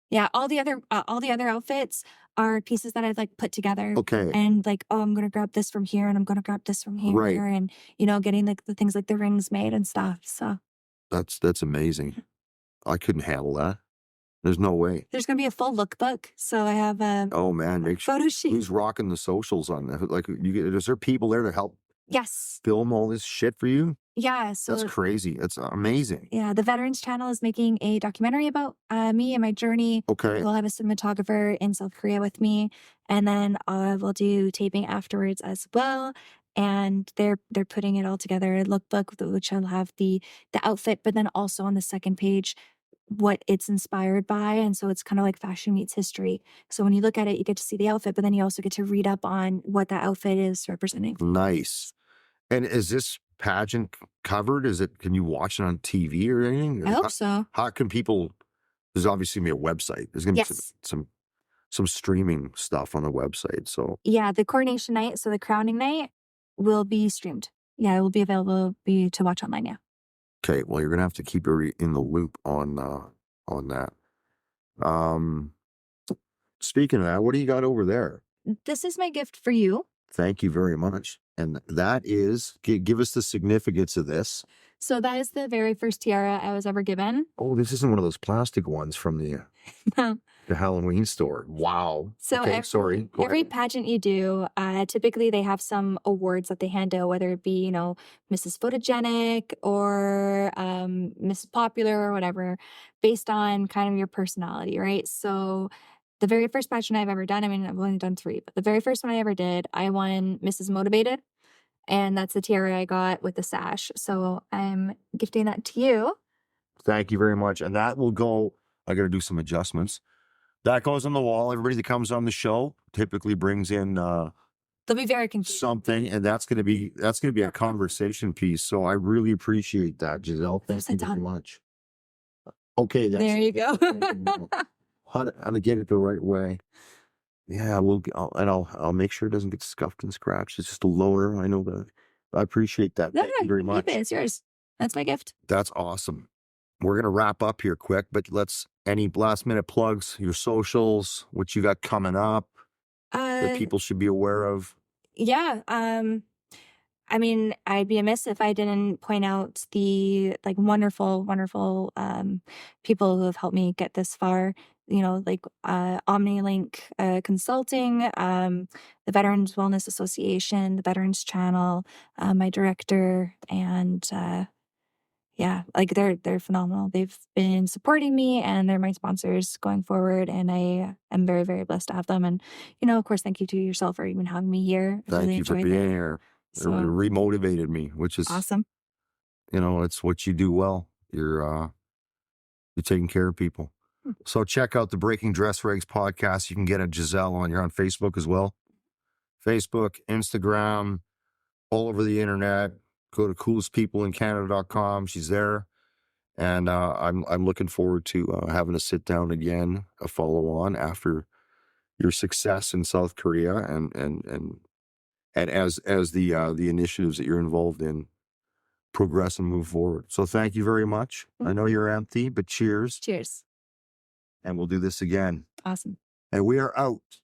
[SPEAKER 2] Yeah. All the other outfits are pieces that I've like put together.
[SPEAKER 1] Okay.
[SPEAKER 2] And like, oh, I'm going to grab this from here and I'm going to grab this from here.
[SPEAKER 1] Right.
[SPEAKER 2] And, getting like the things like the rings made and stuff. So
[SPEAKER 1] that's amazing. I couldn't handle that. There's no way.
[SPEAKER 2] There's going to be a full lookbook. So I have
[SPEAKER 1] oh man, make sure
[SPEAKER 2] photo sheet.
[SPEAKER 1] Who's rocking the socials on that? Like, is there people there to help?
[SPEAKER 2] Yes.
[SPEAKER 1] Film all this shit for you?
[SPEAKER 2] Yeah. So
[SPEAKER 1] that's crazy. It's amazing.
[SPEAKER 2] Yeah. The Veterans Channel is making a documentary about me and my journey.
[SPEAKER 1] Okay.
[SPEAKER 2] We'll have a cinematographer in South Korea with me. And then we'll do taping afterwards as well. And they're putting it all together, a lookbook, which will have the outfit, but then also on the second page, what it's inspired by. And so it's kind of like fashion meets history. So when you look at it, you get to see the outfit, but then you also get to read up on what that outfit is representing.
[SPEAKER 1] Nice. And is this pageant covered? Can you watch it on TV or anything?
[SPEAKER 2] I hope so.
[SPEAKER 1] How can people, there's obviously going to be a website. There's going to be some streaming stuff on the website. So
[SPEAKER 2] yeah, the coronation night, so the crowning night will be streamed. Yeah, it will be available to watch online. Yeah.
[SPEAKER 1] Okay, well, you're gonna have to keep everybody in the loop on that. Speaking of that, what do you got over there?
[SPEAKER 2] This is my gift for you.
[SPEAKER 1] Thank you very much. And that is, give us the significance of this.
[SPEAKER 2] So that is the very first tiara I was ever given.
[SPEAKER 1] Oh, this isn't one of those plastic ones from the Halloween store. Wow.
[SPEAKER 2] So
[SPEAKER 1] okay, sorry.
[SPEAKER 2] Every pageant you do, typically they have some awards that they hand out, whether it be, Mrs. Photogenic or Mrs. Popular or whatever, based on kind of your personality, right? So the very first pageant I've ever done, I've only done 3, but the very first one I ever did, I won Mrs. Motivated. And that's the tiara I got with the sash. So I'm gifting that to you.
[SPEAKER 1] Thank you very much. And that will go, I got to do some adjustments. That goes on the wall. Everybody that comes on the show typically brings in
[SPEAKER 2] they'll be very confused.
[SPEAKER 1] Something, and that's gonna be a conversation piece. So I really appreciate that, Giselle. Thank you very much. Okay,
[SPEAKER 2] there you go.
[SPEAKER 1] how to get it the right way. Yeah, I'll make sure it doesn't get scuffed and scratched. It's just a loaner. I know that. I appreciate that. Thank you very much.
[SPEAKER 2] It's yours. That's my gift.
[SPEAKER 1] That's awesome. We're gonna wrap up here quick, but any last minute plugs, your socials, what you got coming up that people should be aware of.
[SPEAKER 2] Yeah. I'd be amiss if I didn't point out the wonderful, wonderful people who have helped me get this far. OmniLink Consulting, the Veterans Wellness Association, the Veterans Channel, my director, and they're phenomenal. They've been supporting me, and they're my sponsors going forward. And I am very, very blessed to have them. And of course, thank you to yourself for even having me here.
[SPEAKER 1] Thank you for being here. It remotivated me, which is
[SPEAKER 2] awesome.
[SPEAKER 1] It's what you do well. You're taking care of people. So check out the Breaking Dress Regs podcast. You can get at Giselle you're on Facebook as well. Facebook, Instagram, all over the internet. Go to coolestpeopleincanada.com. She's there. And I'm looking forward to having a sit down again, a follow on after your success in South Korea and as the initiatives that you're involved in progress and move forward. So thank you very much. I know you're empty, but cheers.
[SPEAKER 2] Cheers.
[SPEAKER 1] And we'll do this again.
[SPEAKER 2] Awesome.
[SPEAKER 1] And we are out.